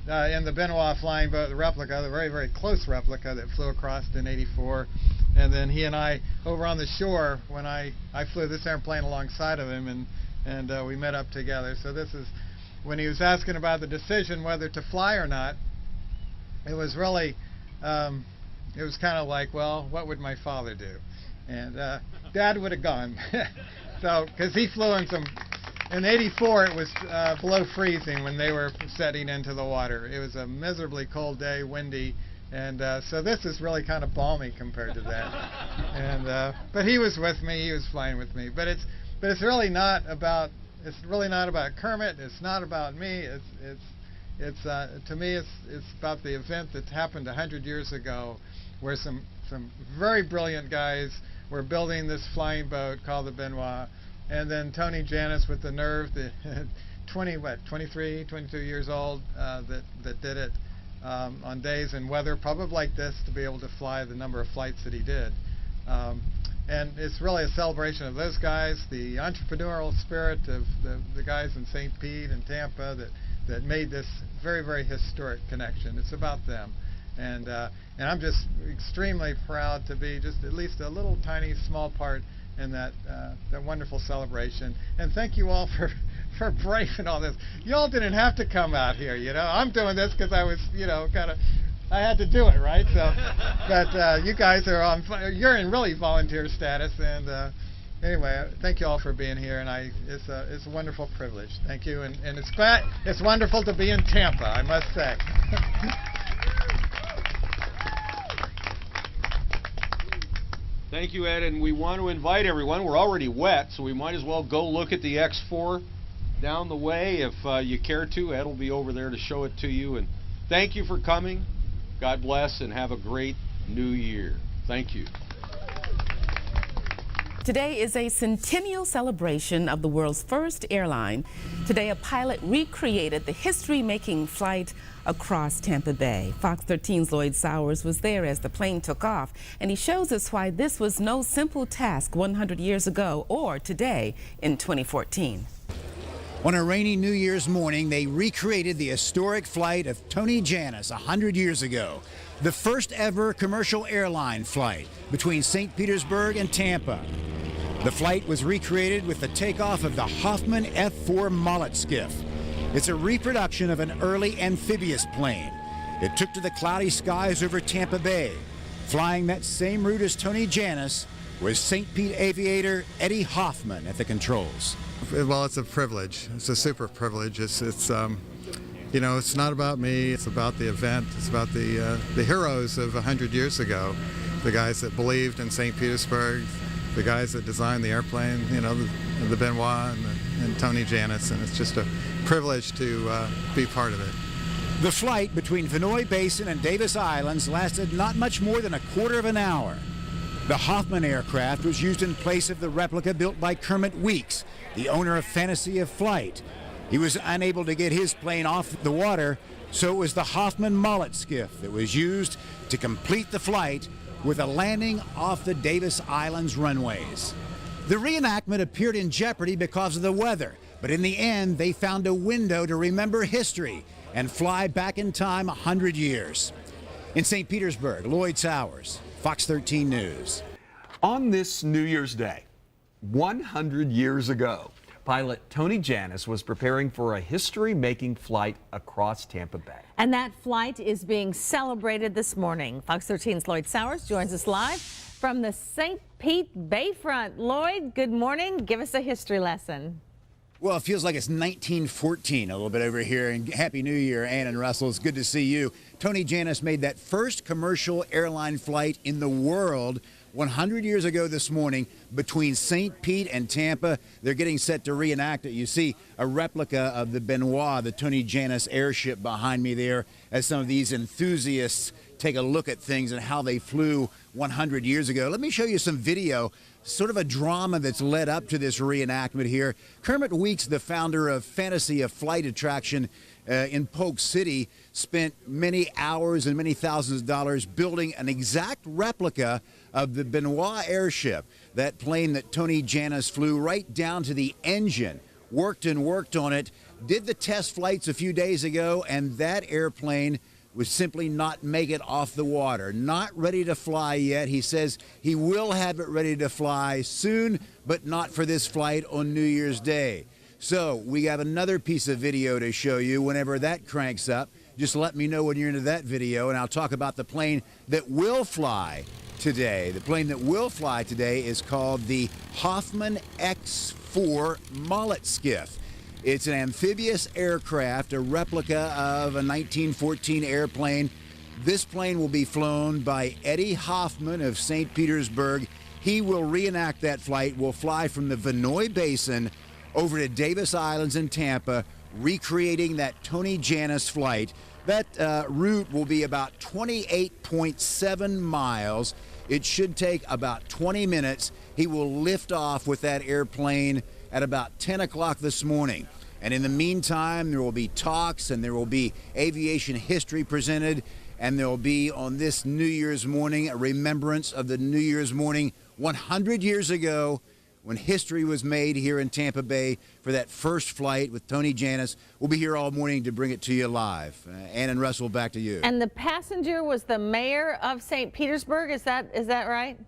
in the Benoit flying boat, the replica, the very, very close replica that flew across in '84. And then he and I over on the shore when I flew this airplane alongside of him, and we met up together. So this is when he was asking about the decision whether to fly or not. It was really, it was kind of like, well, what would my father do? And Dad would have gone. So, because he flew in '84, it was below freezing when they were setting into the water. It was a miserably cold day, windy, and so this is really kind of balmy compared to that. And but he was with me, he was flying with me. But it's really not about Kermit. It's not about me. It's to me it's about the event that happened 100 years ago, where some very brilliant guys were building this flying boat called the Benoit, and then Tony Janis with the nerve, the 23, 22 years old, that did it on days and weather probably like this to be able to fly the number of flights that he did. And it's really a celebration of those guys, the entrepreneurial spirit of the guys in St. Pete and Tampa that made this very, very historic connection. It's about them. And I'm just extremely proud to be just at least a little tiny small part in that wonderful celebration. And thank you all for braving all this. Y'all didn't have to come out here, you know. I'm doing this because I was, you know, I had to do it, right? So, but you guys you're in really volunteer status, and anyway, thank you all for being here, and it's a wonderful privilege. Thank you, and it's wonderful to be in Tampa, I must say. Thank you, Ed, and we want to invite everyone. We're already wet, so we might as well go look at the X4 down the way if you care to. Ed will be over there to show it to you, and thank you for coming. God bless, and have a great new year. Thank you. Today is a centennial celebration of the world's first airline. Today, a pilot recreated the history-making flight across Tampa Bay. Fox 13's Lloyd Sowers was there as the plane took off, and he shows us why this was no simple task 100 years ago or today in 2014. On a rainy New Year's morning, they recreated the historic flight of Tony Janis 100 years ago. The first ever commercial airline flight between St. Petersburg and Tampa. The flight was recreated with the takeoff of the Hoffman F4 mullet skiff. It's a reproduction of an early amphibious plane. It took to the cloudy skies over Tampa Bay. Flying that same route as Tony Janis was St. Pete aviator Eddie Hoffman at the controls. Well, it's a privilege. It's a super privilege. It's you know, it's not about me. It's about the event. It's about the heroes of 100 years ago, the guys that believed in St. Petersburg, the guys that designed the airplane. You know, the Benoit and Tony Janis, and it's just a privilege to be part of it. The flight between Vinoy Basin and Davis Islands lasted not much more than a quarter of an hour. The Hoffman aircraft was used in place of the replica built by Kermit Weeks, the owner of Fantasy of Flight. He was unable to get his plane off the water, so it was the Hoffman mullet skiff that was used to complete the flight with a landing off the Davis Islands runways. The reenactment appeared in jeopardy because of the weather. But in the end, they found a window to remember history and fly back in time 100 years. In St. Petersburg, Lloyd Sowers, Fox 13 News. On this New Year's Day, 100 years ago, pilot Tony Janis was preparing for a history-making flight across Tampa Bay. And that flight is being celebrated this morning. Fox 13's Lloyd Sowers joins us live from the St. Pete Bayfront. Lloyd, good morning. Give us a history lesson. Well, it feels like it's 1914 a little bit over here. And Happy New Year, Ann and Russell. It's good to see you. Tony Janis made that first commercial airline flight in the world 100 years ago this morning between St. Pete and Tampa. They're getting set to reenact it. You see a replica of the Benoit, the Tony Janis airship behind me there, as some of these enthusiasts take a look at things and how they flew 100 years ago. Let me show you some video, sort of a drama that's led up to this reenactment here. Kermit Weeks, the founder of Fantasy, a flight attraction in Polk City, spent many hours and many thousands of dollars building an exact replica of the Benoit airship, that plane that Tony Janis flew right down to the engine. Worked and worked on it, did the test flights a few days ago, and that airplane would simply not make it off the water. Not ready to fly yet. He says he will have it ready to fly soon, but not for this flight on New Year's Day. So we got another piece of video to show you. Whenever that cranks up, just let me know when you're into that video, and I'll talk about the plane that will fly today. The plane that will fly today is called the Hoffman X4 Mullet Skiff. It's an amphibious aircraft, a replica of a 1914 airplane. This plane will be flown by Eddie Hoffman of St. Petersburg. He will reenact that flight, will fly from the Vinoy Basin over to Davis Islands in Tampa, recreating that Tony Janis flight. That route will be about 28.7 miles. It should take about 20 minutes. He will lift off with that airplane at about 10 o'clock this morning. And in the meantime, there will be talks and there will be aviation history presented, and there will be on this New Year's morning a remembrance of the New Year's morning 100 years ago when history was made here in Tampa Bay for that first flight with Tony Janis. We'll be here all morning to bring it to you live. Ann and Russell, back to you. And the passenger was the mayor of St. Petersburg, is that right?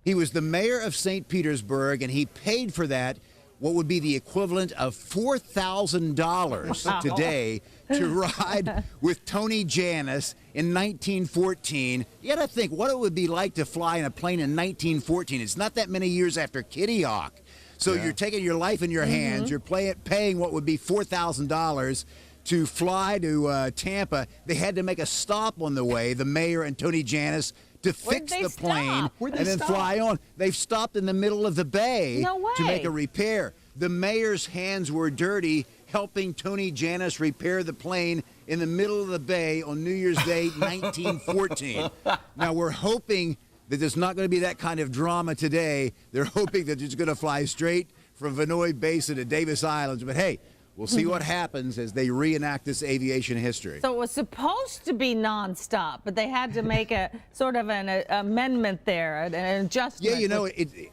He was the mayor of St. Petersburg, and he paid for that what would be the equivalent of $4,000 today to ride with Tony Janis in 1914. You got to think what it would be like to fly in a plane in 1914. It's not that many years after Kitty Hawk. So you're taking your life in your hands. You're paying what would be $4,000 to fly to Tampa. They had to make a stop on the way, the mayor and Tony Janis, to fix the plane and then fly on. They've stopped in the middle of the bay to make a repair. The mayor's hands were dirty helping Tony Janis repair the plane in the middle of the bay on New Year's Day 1914. Now we're hoping that there's not going to be that kind of drama today. They're hoping that it's going to fly straight from Vinoy Basin to Davis Islands. But hey, we'll see what happens as they reenact this aviation history. So it was supposed to be nonstop, but they had to make a sort of an amendment there, an adjustment. Yeah, you know,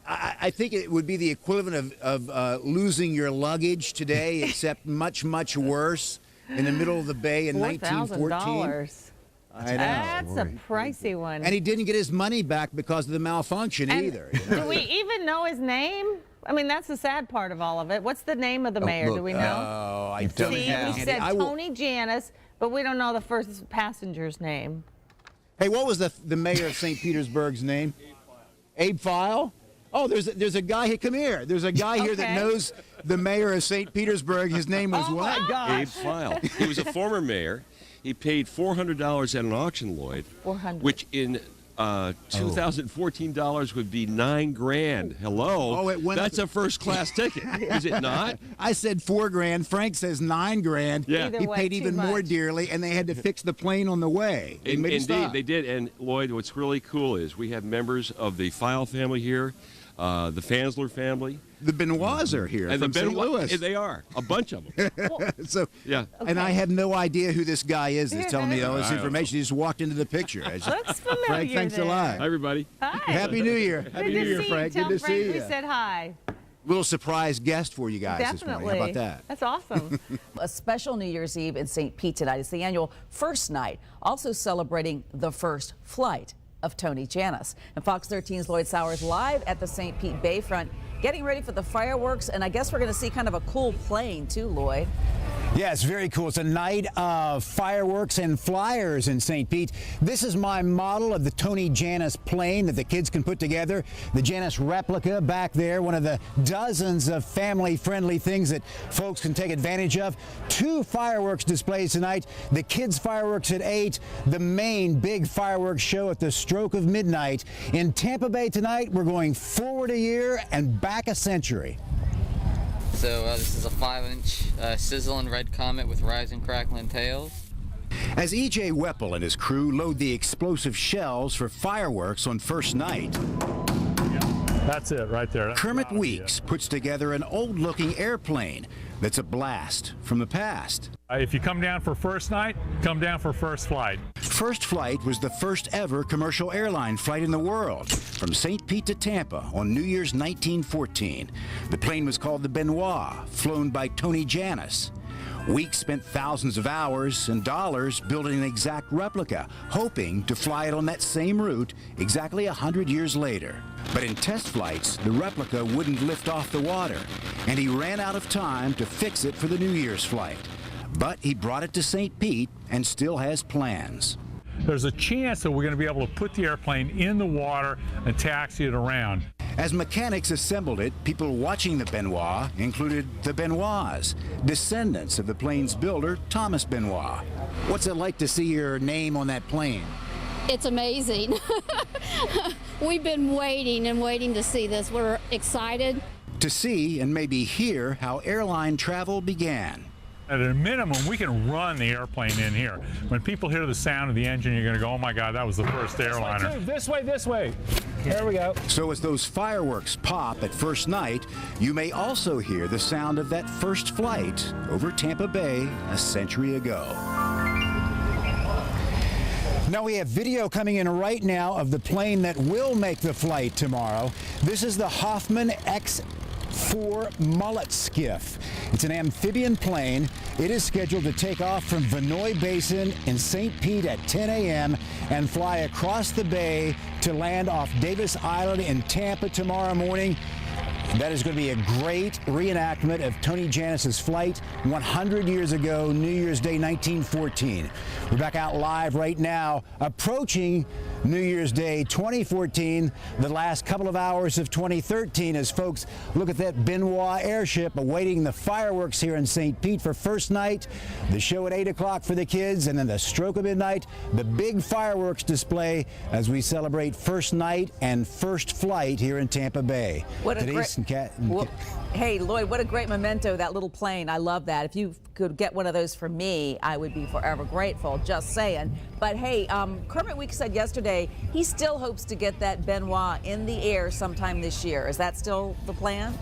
I think it would be the equivalent of losing your luggage today, except much, much worse in the middle of the bay in 1914. $4,000. I know. That's a pricey one. And he didn't get his money back because of the malfunction either. You know? Do we even know his name? I mean, that's the sad part of all of it. What's the name of the mayor? Do we know? Oh, I don't know. See, we said Tony Janis, but we don't know the first passenger's name. Hey, what was the mayor of St. Petersburg's name? Abe File? Oh, there's a guy here. Come here. There's a guy here that knows the mayor of St. Petersburg. His name was what? Abe File. He was a former mayor. He paid $400 at an auction, Lloyd, which in 2014 dollars would be $9,000. Hello. Oh, it went. That's a first-class ticket, is it not? I said $4,000. Frank says $9,000. Yeah. He paid even more dearly, and they had to fix the plane on the way. Indeed, they did. And Lloyd, what's really cool is we have members of the File family here, the Fansler family. The Benoits are here and from the St. Louis. They are. A bunch of them. So, yeah. And I have no idea who this guy is that's telling me all this information. He just walked into the picture. Looks familiar. Frank, thanks a lot. Hi, everybody. Hi. Happy New Year. Happy New Year, Frank. Good to see you. We said hi. Little surprise guest for you guys this morning. How about that? That's awesome. A special New Year's Eve in St. Pete tonight. It's the annual first night, also celebrating the first flight of Tony Jannus. And Fox 13's Lloyd Sowers live at the St. Pete Bayfront, getting ready for the fireworks. And I guess we're going to see kind of a cool plane too, Lloyd. Yeah, it's very cool. It's a night of fireworks and flyers in St. Pete. This is my model of the Tony Jannus plane that the kids can put together. The Jannus replica back there, one of the dozens of family-friendly things that folks can take advantage of. 2 fireworks displays tonight. The kids' fireworks at 8, the main big fireworks show at the stroke of midnight. In Tampa Bay tonight, we're going forward a year and back a century. So this is a 5-inch sizzling red comet with rising crackling tails. As E.J. Weppel and his crew load the explosive shells for fireworks on first night. That's it right there. Kermit Weeks puts together an old-looking airplane that's a blast from the past. If you come down for first night, come down for first flight. First flight was the first ever commercial airline flight in the world, from St. Pete to Tampa on New Year's 1914. The plane was called the Benoit, flown by Tony Jannus. Weeks spent thousands of hours and dollars building an exact replica, hoping to fly it on that same route exactly 100 years later. But in test flights, the replica wouldn't lift off the water, and he ran out of time to fix it for the New Year's flight. But he brought it to St. Pete and still has plans. There's a chance that we're going to be able to put the airplane in the water and taxi it around. As mechanics assembled it, people watching the Benoit included the Benoits, descendants of the plane's builder, Thomas Benoit. What's it like to see your name on that plane? It's amazing. We've been waiting and waiting to see this. We're excited. To see and maybe hear how airline travel began. At a minimum, we can run the airplane in here. When people hear the sound of the engine, you're going to go, oh my God, that was the first airliner. This way, this way. There we go. So as those fireworks pop at first night, you may also hear the sound of that first flight over Tampa Bay a century ago. Now we have video coming in right now of the plane that will make the flight tomorrow. This is the Hoffman X4 mullet skiff. It's an amphibian plane. It is scheduled to take off from Vinoy Basin in St. Pete at 10 a.m. and fly across the bay to land off Davis Island in Tampa tomorrow morning. That is going to be a great reenactment of Tony Jannus's flight 100 years ago, New Year's Day 1914. We're back out live right now, approaching New Year's Day 2014, the last couple of hours of 2013 as folks look at that Benoit airship awaiting the fireworks here in St. Pete for first night, the show at 8 o'clock for the kids, and then the stroke of midnight, the big fireworks display as we celebrate first night and first flight here in Tampa Bay. What a great... Well, hey, Lloyd, what a great memento, that little plane. I love that. If you could get one of those for me, I would be forever grateful, just saying. But hey, Kermit Weeks said yesterday he still hopes to get that Benoit in the air sometime this year. Is that still the plan?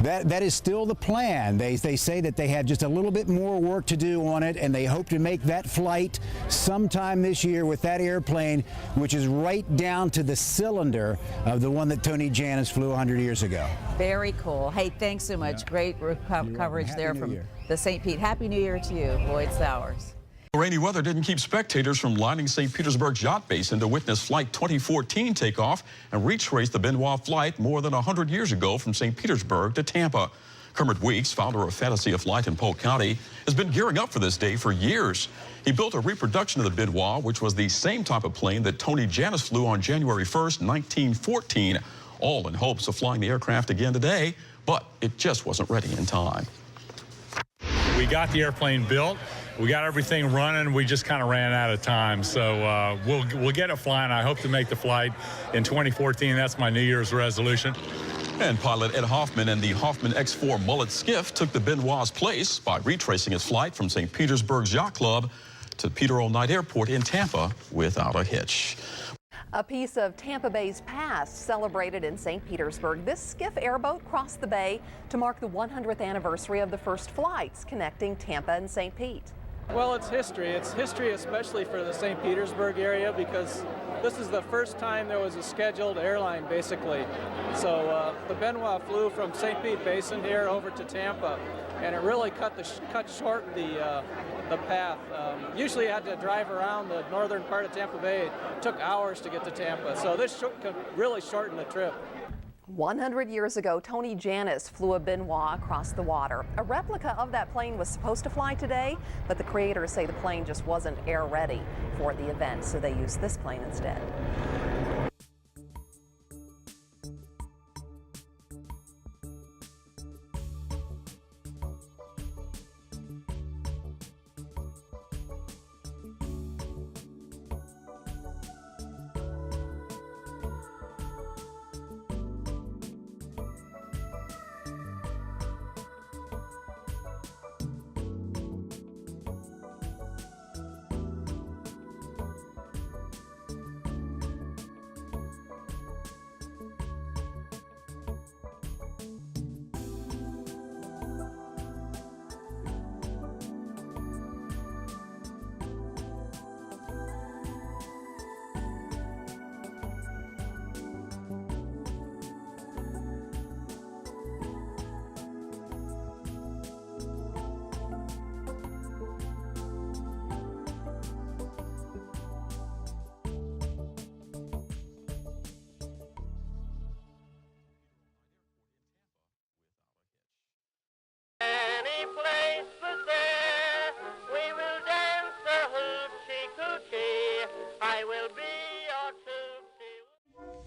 That is still the plan. They say that they have just a little bit more work to do on it, and they hope to make that flight sometime this year with that airplane, which is right down to the cylinder of the one that Tony Jannus flew 100 years ago. Very cool. Hey, thanks so much. Great coverage there from the St. Pete. Happy New Year to you, Lloyd Sowers. Rainy weather didn't keep spectators from lining St. Petersburg's yacht basin to witness Flight 2014 take off and retrace the Benoit flight more than 100 years ago from St. Petersburg to Tampa. Kermit Weeks, founder of Fantasy of Flight in Polk County, has been gearing up for this day for years. He built a reproduction of the Benoit, which was the same type of plane that Tony Jannus flew on January 1st, 1914, all in hopes of flying the aircraft again today, but it just wasn't ready in time. We got the airplane built. We got everything running. We just kind of ran out of time. So we'll get it flying. I hope to make the flight in 2014. That's my New Year's resolution. And pilot Ed Hoffman and the Hoffman X4 mullet skiff took the Benoit's place by retracing its flight from St. Petersburg's Yacht Club to Peter O. Knight Airport in Tampa without a hitch. A piece of Tampa Bay's past celebrated in St. Petersburg. This skiff airboat crossed the bay to mark the 100th anniversary of the first flights connecting Tampa and St. Pete. Well, it's history. It's history especially for the St. Petersburg area because this is the first time there was a scheduled airline, basically. So the Benoit flew from St. Pete Basin here over to Tampa, and it really cut short the path. Usually you had to drive around the northern part of Tampa Bay. It took hours to get to Tampa, so this could really shorten the trip. 100 years ago, Tony Janis flew a Benoit across the water. A replica of that plane was supposed to fly today, but the creators say the plane just wasn't air ready for the event, so they used this plane instead.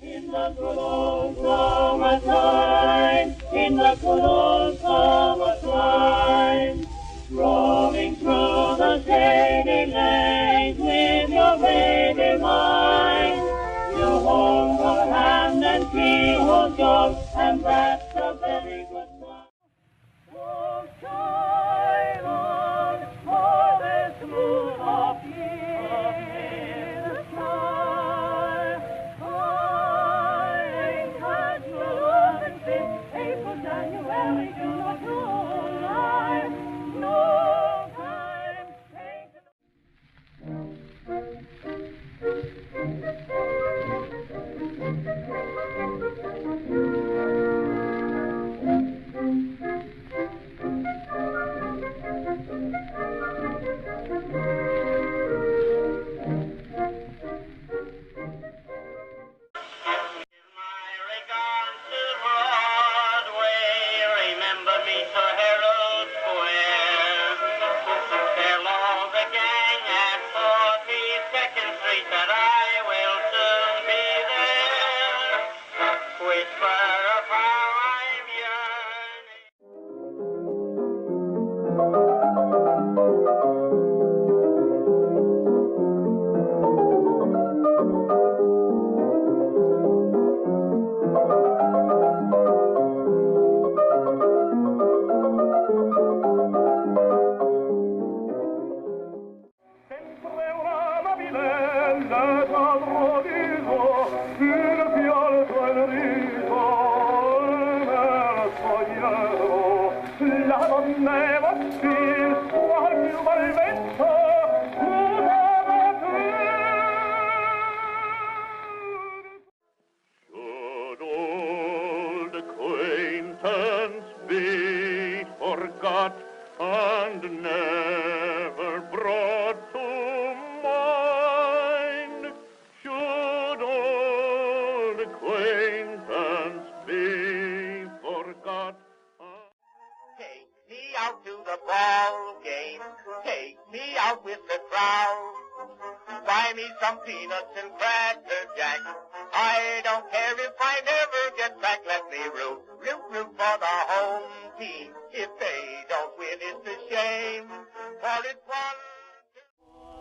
In the good old summertime, in the good old summertime, roaming through the shady lanes with your baby mine. You hold her hand and she holds yours, and that's a very good sign. Oh, shine on, oh, this moon of year, the sky. April, January, June, or July, no time taken. Should old acquaintance be forgot and never brought to mind? Should old acquaintance be forgot? Take me out to the ball game. Take me out with the crowd. Buy me some peanuts and cracker jack. I don't care if I never get back. Let me root for the home team. If they don't win, it's a shame. For it's one.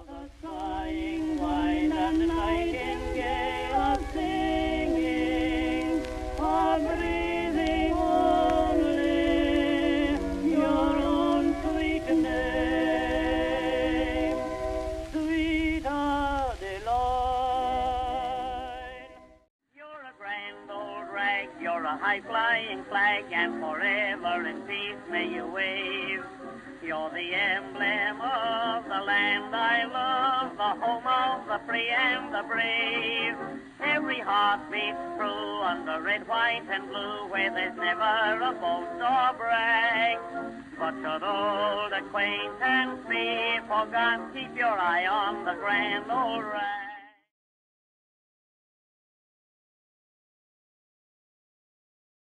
The sighing wine and the nightingale are singing, are breathing only your own sweet name, sweet Adeline. You're a grand old rag, you're a high-flying flag, and forever in peace may you wave. You're the emblem of the land I love, the home of the free and the brave. Every heart beats true under red, white, and blue, where there's never a boast or brag. But should old acquaintance be forgot, keep your eye on the grand old rag.